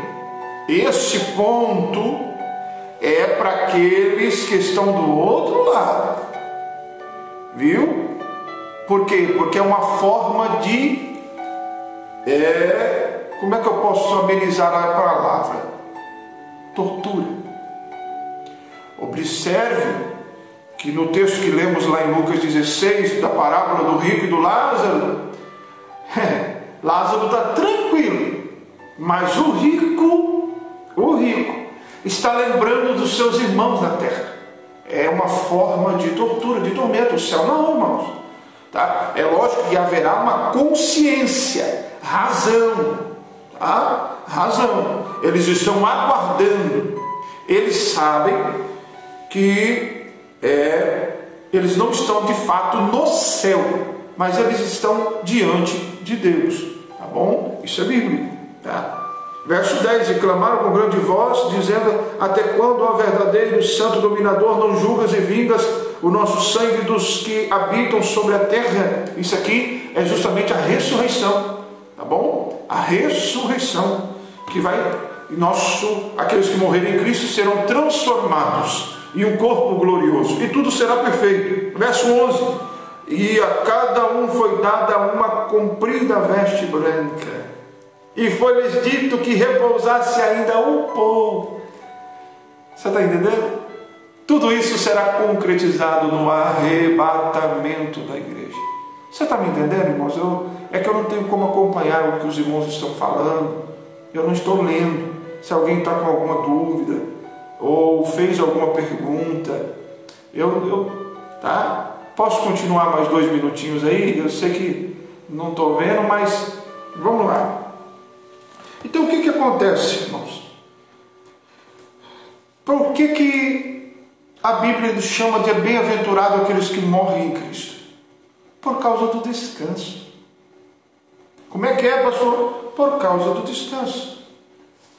esse ponto é para aqueles que estão do outro lado, viu? Por quê? Porque é uma forma de, como é que eu posso amenizar a palavra? Tortura. Observe que no texto que lemos lá em Lucas 16, da parábola do rico e do Lázaro, Lázaro está tranquilo, mas o rico está lembrando dos seus irmãos na terra. É uma forma de tortura, de tormento. O céu não, irmãos. Tá? É lógico que haverá uma consciência, razão, tá? Razão. Eles estão aguardando. Eles sabem que eles não estão de fato no céu, mas eles estão diante de Deus, tá bom? Isso é bíblico, tá? Verso 10, e clamaram com grande voz, dizendo: até quando, ó verdadeiro santo dominador, não julgas e vingas o nosso sangue dos que habitam sobre a terra? Isso aqui é justamente a ressurreição, tá bom? A ressurreição, que vai, aqueles que morrerem em Cristo serão transformados em um corpo glorioso, e tudo será perfeito. Verso 11, e a cada um foi dada uma comprida veste branca, e foi-lhes dito que repousasse ainda um pouco. Você está entendendo? Tudo isso será concretizado no arrebatamento da igreja. Você está me entendendo, irmãos? É que eu não tenho como acompanhar o que os irmãos estão falando. Eu não estou lendo. Se alguém está com alguma dúvida ou fez alguma pergunta, eu tá? Posso continuar mais 2 minutinhos aí? Eu sei que não estou vendo, mas vamos lá. Então o que acontece, irmãos? Por que a Bíblia nos chama de bem-aventurado aqueles que morrem em Cristo? Por causa do descanso. Como é que é, pastor? Por causa do descanso.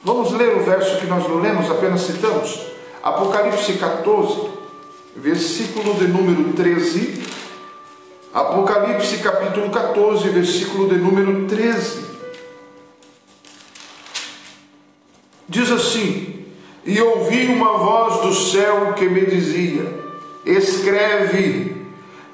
Vamos ler o verso que nós não lemos, apenas citamos. Apocalipse 14, versículo de número 13. Apocalipse capítulo 14, versículo de número 13. Diz assim: e ouvi uma voz do céu que me dizia: escreve,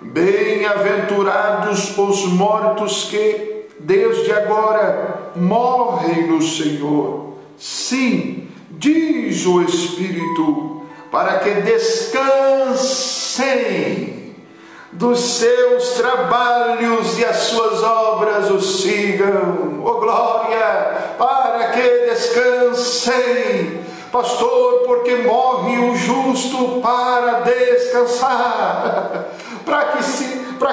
bem-aventurados os mortos que desde agora morrem no Senhor. Sim, diz o Espírito, para que descansem dos seus trabalhos e as suas obras os sigam. Oh glória! Para que descansem. Pastor, porque morre o justo para descansar, para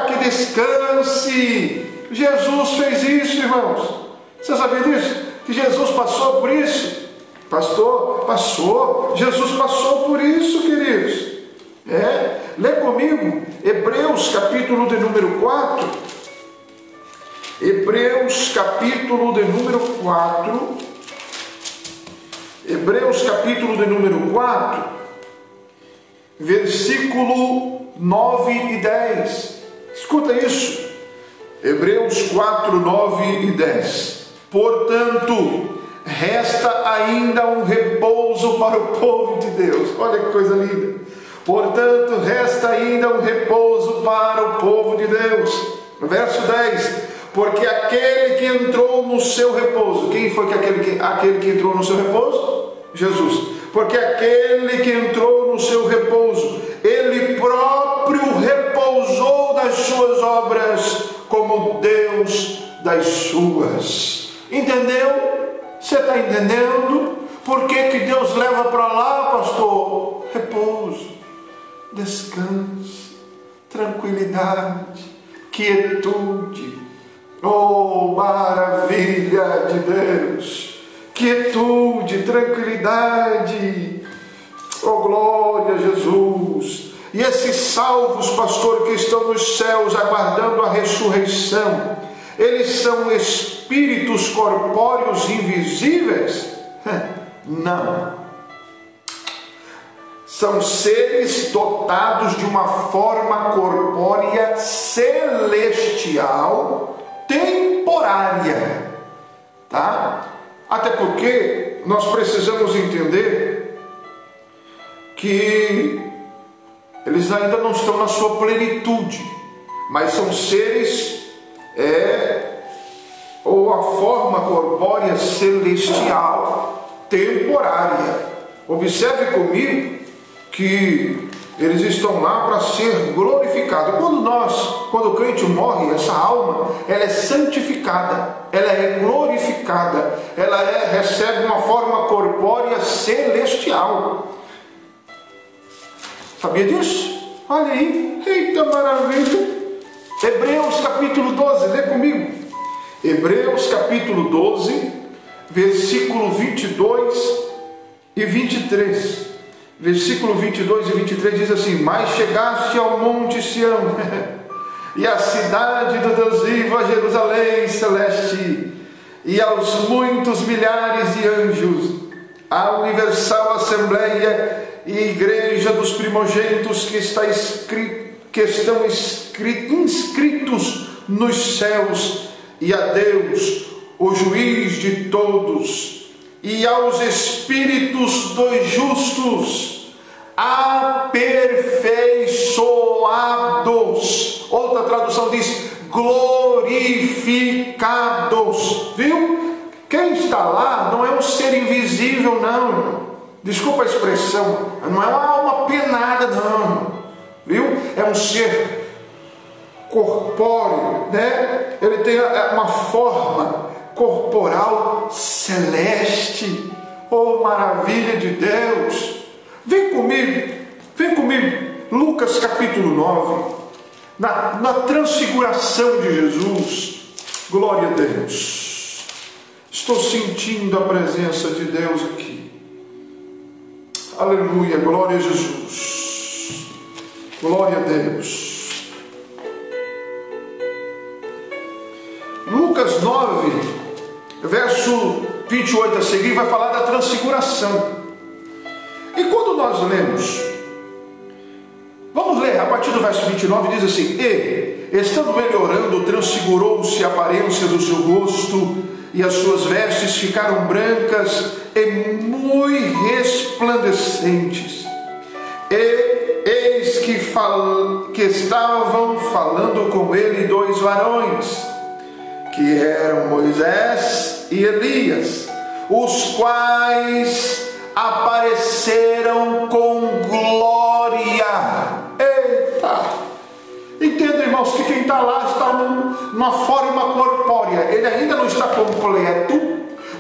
que descanse. Jesus fez isso, irmãos. Você sabia disso? Que Jesus passou por isso? Pastor, passou. Jesus passou por isso, queridos. Lê comigo Hebreus capítulo de número 4. Hebreus capítulo de número 4. Hebreus capítulo de número 4, versículo 9 e 10. Escuta isso. Hebreus 4, 9 e 10. Portanto, resta ainda um repouso para o povo de Deus. Olha que coisa linda. Portanto, resta ainda um repouso para o povo de Deus. Verso 10. Porque aquele que entrou no seu repouso. Quem foi aquele que entrou no seu repouso? Jesus. Porque aquele que entrou no seu repouso, ele próprio repousou das suas obras, como Deus das suas. Entendeu? Você está entendendo? Por que Deus leva para lá, pastor? Repouso, descanso, tranquilidade, quietude. Oh, maravilha de Deus! Quietude, tranquilidade. Oh, glória a Jesus! E esses salvos, pastor, que estão nos céus aguardando a ressurreição, eles são espíritos corpóreos invisíveis? Não. São seres dotados de uma forma corpórea celestial, temporária, tá? Até porque nós precisamos entender que eles ainda não estão na sua plenitude, mas são seres ou a forma corpórea celestial temporária. Observe comigo que eles estão lá para ser glorificados. Quando o crente morre, essa alma, ela é santificada, ela é glorificada, ela recebe uma forma corpórea celestial. Sabia disso? Olha aí, eita maravilha! Hebreus capítulo 12, lê comigo. Hebreus capítulo 12, versículo 22 e 23. Versículo 22 e 23 diz assim: mas chegaste ao monte Sião, e à cidade do Deus vivo, a Jerusalém celeste, e aos muitos milhares de anjos, à universal assembleia e igreja dos primogênitos que estão inscritos nos céus, e a Deus, o juiz de todos, e aos espíritos dos justos, aperfeiçoados. Outra tradução diz glorificados. Viu? Quem está lá não é um ser invisível, não. Desculpa a expressão, não é uma alma penada, não. Viu? É um ser corpóreo, né? Ele tem uma forma corporal celeste. Oh, maravilha de Deus! Vem comigo
Lucas capítulo 9, na transfiguração de Jesus. Glória a Deus. Estou sentindo a presença de Deus aqui. Aleluia, glória a Jesus. Glória a Deus. Lucas 9, verso 28 a seguir, vai falar da transfiguração. E quando nós lemos, vamos ler a partir do verso 29, diz assim: E, estando ele orando, transfigurou-se a aparência do seu rosto, e as suas vestes ficaram brancas e muito resplandecentes. E eis que estavam falando com ele 2 varões, que eram Moisés e Elias, os quais apareceram com glória. Eita! Entenda, irmãos, que quem está lá está numa forma corpórea. Ele ainda não está completo,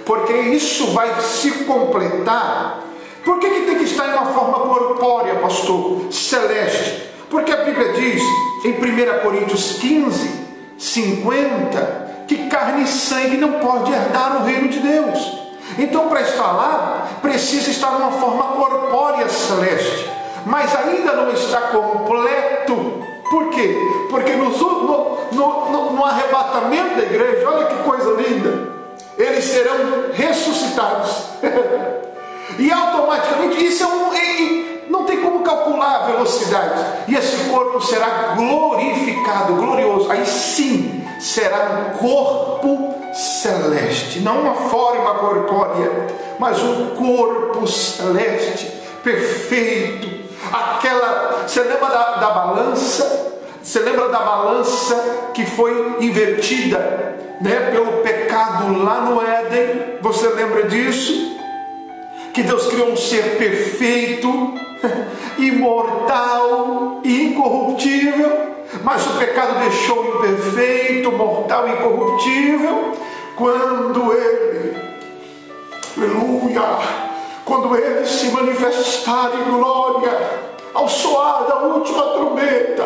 porque isso vai se completar. Por que tem que estar em uma forma corpórea, pastor? Celeste. Porque a Bíblia diz, em 1 Coríntios 15, 50, que carne e sangue não pode herdar o reino de Deus. Então, para estar lá, precisa estar numa forma corpórea celeste, mas ainda não está completo. Por quê? Porque no arrebatamento da igreja, olha que coisa linda, eles serão ressuscitados. E automaticamente, isso não tem como calcular a velocidade. E esse corpo será glorificado, glorioso. Aí sim, será um corpo celeste, não uma forma corpórea, mas um corpo celeste, perfeito. Você lembra da balança? Você lembra da balança que foi invertida, né, pelo pecado lá no Éden? Você lembra disso? Que Deus criou um ser perfeito, imortal e incorruptível, mas o pecado deixou o imperfeito, mortal e incorruptível. Quando ele, aleluia, quando ele se manifestar em glória, ao soar da última trombeta,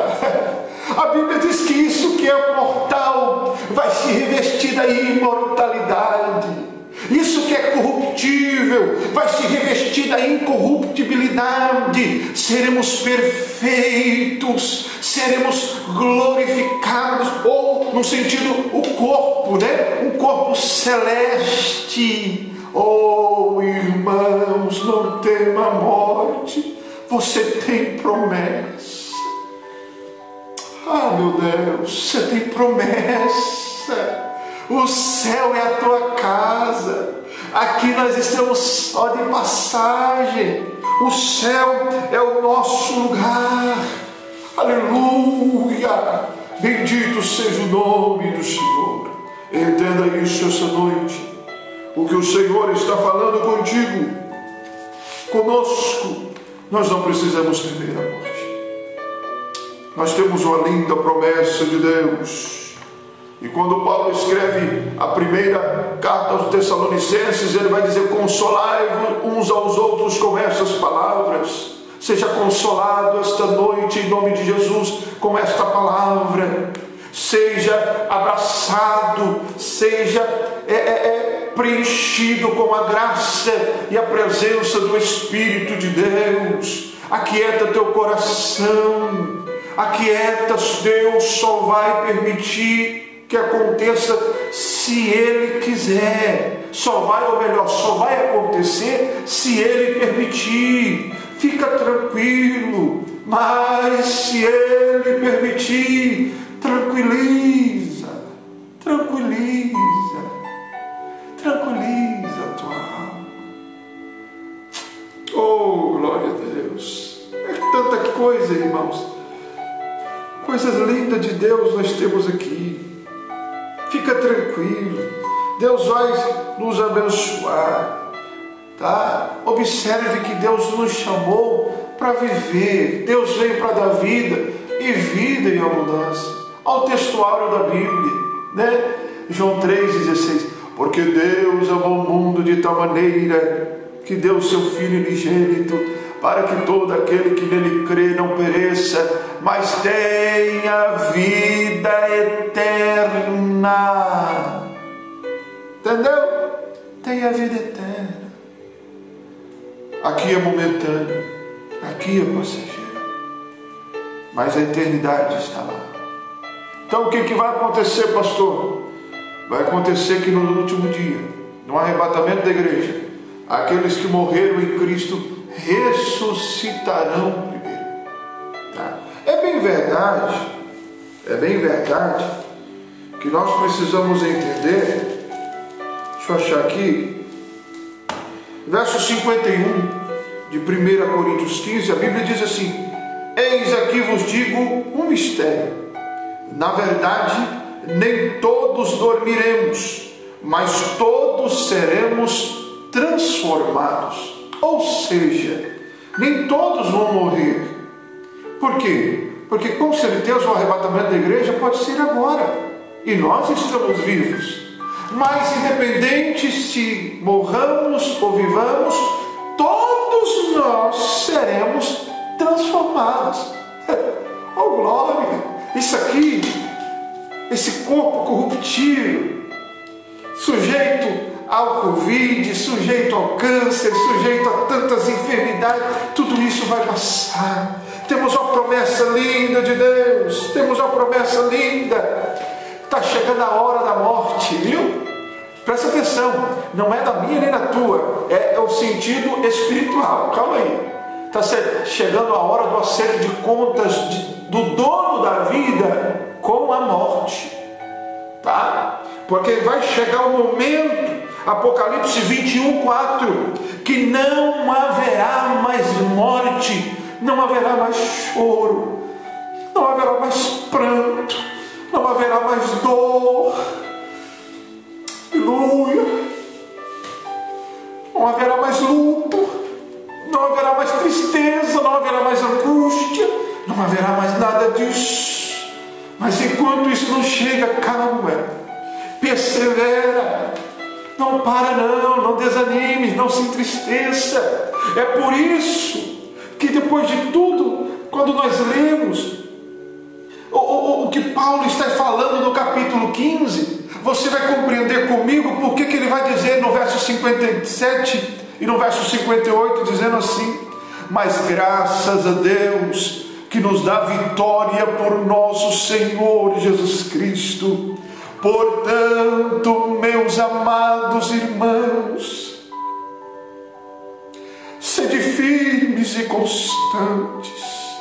a Bíblia diz que isso que é mortal vai se revestir da imortalidade. Isso que é corruptível vai se revestir da incorruptibilidade. Seremos perfeitos, seremos glorificados, ou no sentido, o corpo, né? Um corpo celeste. Oh, irmãos, não tema a morte, você tem promessa. Ah, meu Deus, você tem promessa. O céu é a tua casa. Aqui nós estamos só de passagem. O céu é o nosso lugar. Aleluia! Bendito seja o nome do Senhor. Entenda isso essa noite. O que o Senhor está falando contigo, conosco, nós não precisamos temer a morte. Nós temos uma linda promessa de Deus. E quando Paulo escreve a primeira carta aos Tessalonicenses, ele vai dizer: consolai-vos uns aos outros com essas palavras. Seja consolado esta noite em nome de Jesus com esta palavra. Seja abraçado, seja preenchido com a graça e a presença do Espírito de Deus. Aquieta teu coração, aquietas. Deus só vai permitir que aconteça se Ele quiser. Só vai acontecer se Ele permitir. Fica tranquilo, mas se Ele permitir, tranquiliza a tua alma. Oh, glória a Deus. É tanta coisa, irmãos. Coisas lindas de Deus nós temos aqui. Fica tranquilo, Deus vai nos abençoar, tá? Observe que Deus nos chamou para viver. Deus veio para dar vida, e vida em abundância. Ao textuário da Bíblia, né? João 3,16. Porque Deus amou o mundo de tal maneira que deu o seu Filho unigênito, para que todo aquele que nele crê não pereça, mas tenha vida eterna. Entendeu? Tenha vida eterna. Aqui é momentâneo, aqui é passageiro, mas a eternidade está lá. Então o que vai acontecer, pastor? Vai acontecer que no último dia, no arrebatamento da igreja, aqueles que morreram em Cristo ressuscitarão primeiro. Tá? É bem verdade que nós precisamos entender. Deixa eu achar aqui, verso 51 de 1 Coríntios 15, a Bíblia diz assim: eis aqui vos digo um mistério, na verdade nem todos dormiremos, mas todos seremos transformados. Ou seja, nem todos vão morrer. Por quê? Porque com certeza o arrebatamento da igreja pode ser agora, e nós estamos vivos. Mas independente se morramos ou vivamos, todos nós seremos transformados. Oh glória! Isso aqui, esse corpo corruptível, sujeito ao Covid, sujeito ao câncer, sujeito a tantas enfermidades, tudo isso vai passar. Temos uma promessa linda de Deus, temos uma promessa linda. Está chegando a hora da morte, viu? Presta atenção, não é da minha nem da tua, é o sentido espiritual. Calma aí. Está chegando a hora do acerto de contas do dono da vida com a morte. Tá? Porque vai chegar o momento, Apocalipse 21:4, que não haverá mais morte, não haverá mais choro, não haverá mais pranto, não haverá mais dor. Aleluia. Não haverá mais luto, não haverá mais tristeza, não haverá mais angústia, não haverá mais nada disso. Mas enquanto isso não chega, calma, persevera, não para não desanime, não se entristeça. É por isso que depois de tudo, quando nós lemos o que Paulo está falando no capítulo 15, você vai compreender comigo porque que ele vai dizer no verso 57 e no verso 58, dizendo assim: mas graças a Deus que nos dá vitória por nosso Senhor Jesus Cristo. Portanto, meus amados irmãos, sede firmes e constantes,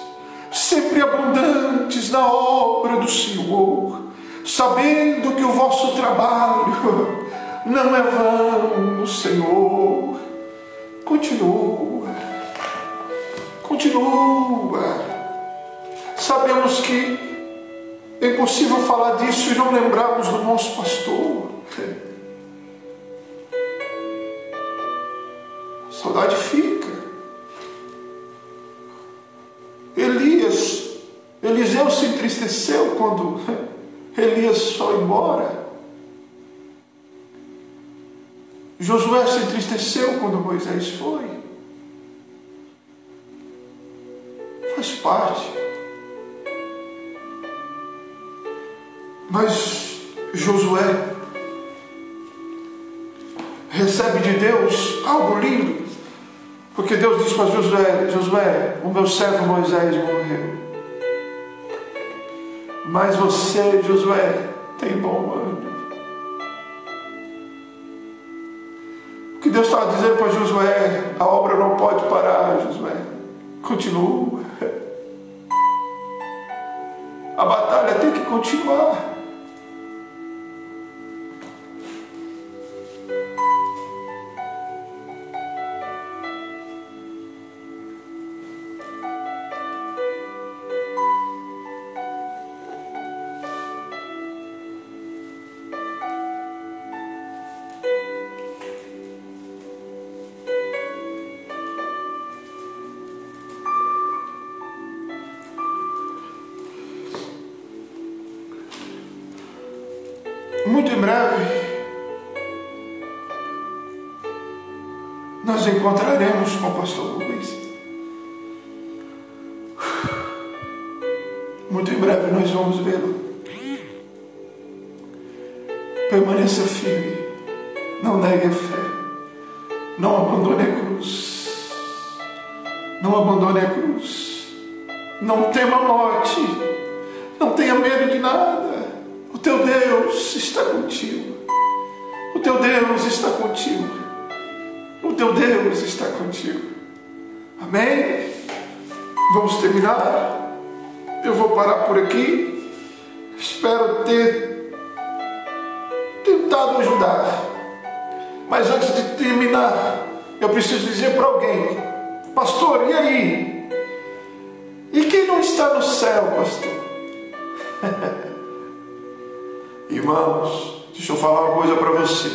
sempre abundantes na obra do Senhor, sabendo que o vosso trabalho não é vão no Senhor. Continua. Sabemos que é impossível falar disso e não lembrarmos do nosso pastor. A saudade fica. Eliseu se entristeceu quando Elias foi embora. Josué se entristeceu quando Moisés foi. Faz parte. Mas Josué recebe de Deus algo lindo, porque Deus diz para Josué, o meu servo Moisés morreu, mas você, Josué, tem bom ânimo. O que Deus estava dizendo para Josué: a obra não pode parar, Josué, continua, a batalha tem que continuar. Muito em breve nós encontraremos com o pastor Rubens. Muito em breve nós vamos vê-lo. Permaneça firme. Não negue a fé. Não abandone a cruz. Não abandone a cruz. Não tema a morte. Não tenha medo de nada. O teu Deus está contigo. O teu Deus está contigo. O teu Deus está contigo. Amém? Vamos terminar. Eu vou parar por aqui. Espero ter tentado ajudar. Mas antes de terminar, eu preciso dizer para alguém: pastor, e aí? E quem não está no céu, pastor? Irmãos, deixa eu falar uma coisa para você.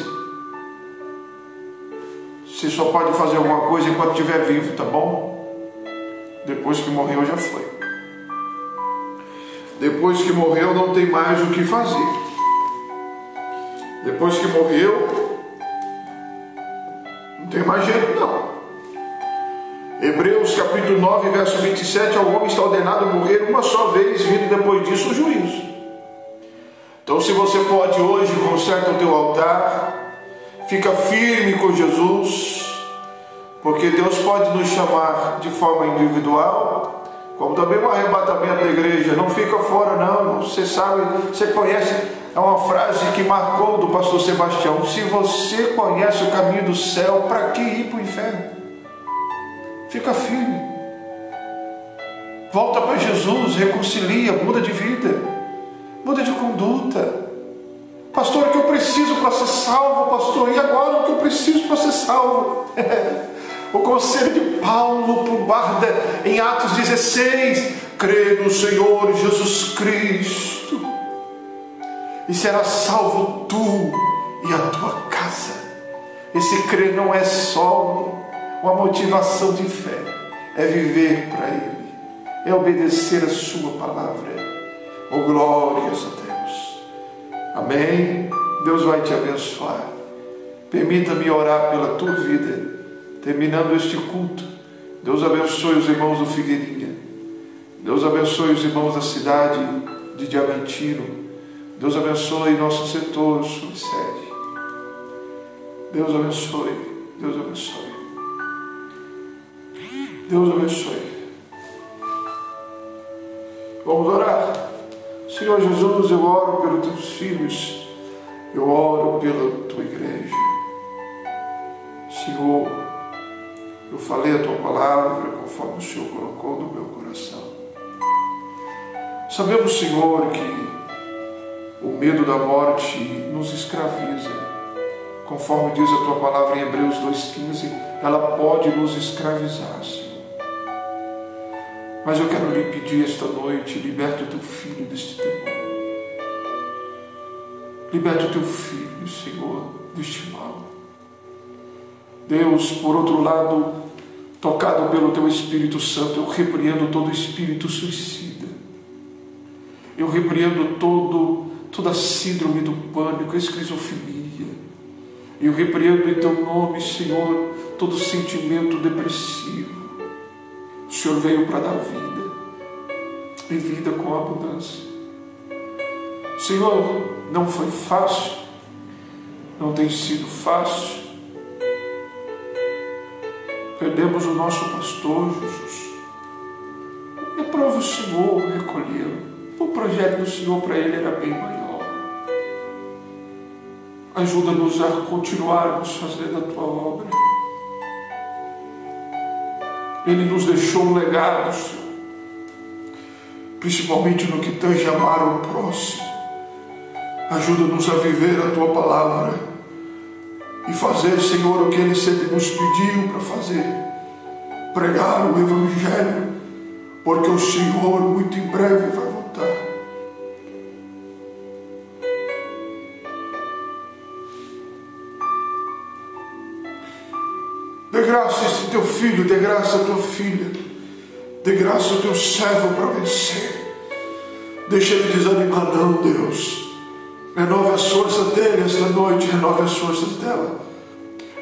Você só pode fazer alguma coisa enquanto estiver vivo, tá bom? Depois que morreu, já foi. Depois que morreu, não tem mais o que fazer. Depois que morreu, não tem mais jeito não. Hebreus capítulo 9, verso 27, ao homem está ordenado morrer uma só vez, vindo depois disso o juízo. Então, se você pode hoje, conserta o teu altar, fica firme com Jesus, porque Deus pode nos chamar de forma individual, como também um arrebatamento da igreja. Não fica fora não, você sabe, você conhece, é uma frase que marcou do pastor Sebastião: se você conhece o caminho do céu, para que ir para o inferno? Fica firme, volta para Jesus, reconcilia, muda de vida, muda de conduta. Pastor, o que eu preciso para ser salvo, pastor? E agora o que eu preciso para ser salvo? O conselho de Paulo para o guarda em Atos 16: crê no Senhor Jesus Cristo e serás salvo tu e a tua casa. Esse crer não é só uma motivação de fé, é viver para Ele, é obedecer a sua palavra. Oh, glórias a Deus. Amém? Deus vai te abençoar. Permita-me orar pela tua vida, terminando este culto. Deus abençoe os irmãos do Figueirinha. Deus abençoe os irmãos da cidade de Diamantino. Deus abençoe nosso setor, sua sede. Deus abençoe. Deus abençoe. Deus abençoe. Vamos orar. Senhor Jesus, eu oro pelos teus filhos. Eu oro pela tua igreja. Senhor, eu falei a tua palavra conforme o Senhor colocou no meu coração. Sabemos, Senhor, que o medo da morte nos escraviza. Conforme diz a tua palavra em Hebreus 2,15, ela pode nos escravizar, Senhor. Mas eu quero lhe pedir esta noite: liberta o teu filho deste temor. Liberta o teu filho, Senhor, deste mal. Deus, por outro lado, tocado pelo teu Espírito Santo, eu repreendo todo espírito suicida. Eu repreendo toda a síndrome do pânico, a esquizofrenia. Eu repreendo em teu nome, Senhor, todo sentimento depressivo. O Senhor veio para dar vida, e vida com abundância. Senhor, não foi fácil, não tem sido fácil. Perdemos o nosso pastor, Jesus. Aprova o Senhor recolhê-lo. O projeto do Senhor para ele era bem maior. Ajuda-nos a continuarmos fazendo a tua obra. Ele nos deixou um legado, Senhor, principalmente no que tange amar o próximo. Ajuda-nos a viver a tua palavra e fazer, Senhor, o que Ele sempre nos pediu para fazer: pregar o Evangelho, porque o Senhor muito em breve vai voltar. Dê graça a esse teu filho, dê graça a tua filha, dê graça ao teu servo para vencer. Deixa ele desanimar não, Deus. Renove as forças dele esta noite, renove as forças dela.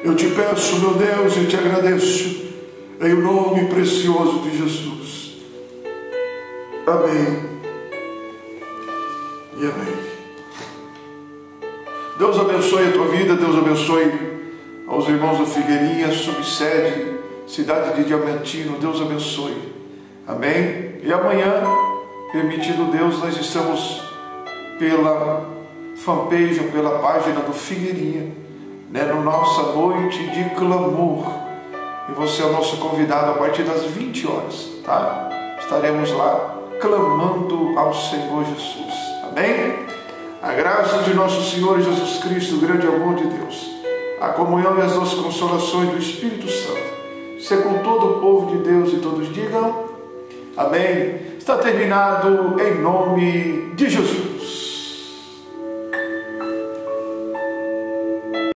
Eu te peço, meu Deus, e te agradeço, em o nome precioso de Jesus. Amém e amém. Deus abençoe a tua vida, Deus abençoe aos irmãos do Figueirinha, subsede, cidade de Diamantino, Deus abençoe. Amém? E amanhã, permitindo Deus, nós estamos pela fanpage ou pela página do Figueirinha, né, no nossa noite de clamor. E você é o nosso convidado a partir das 20 horas, tá? Estaremos lá clamando ao Senhor Jesus. Amém? A graça de nosso Senhor Jesus Cristo, o grande amor de Deus, a comunhão e as nossas consolações do Espírito Santo, ser com todo o povo de Deus, e todos digam amém. Está terminado em nome de Jesus.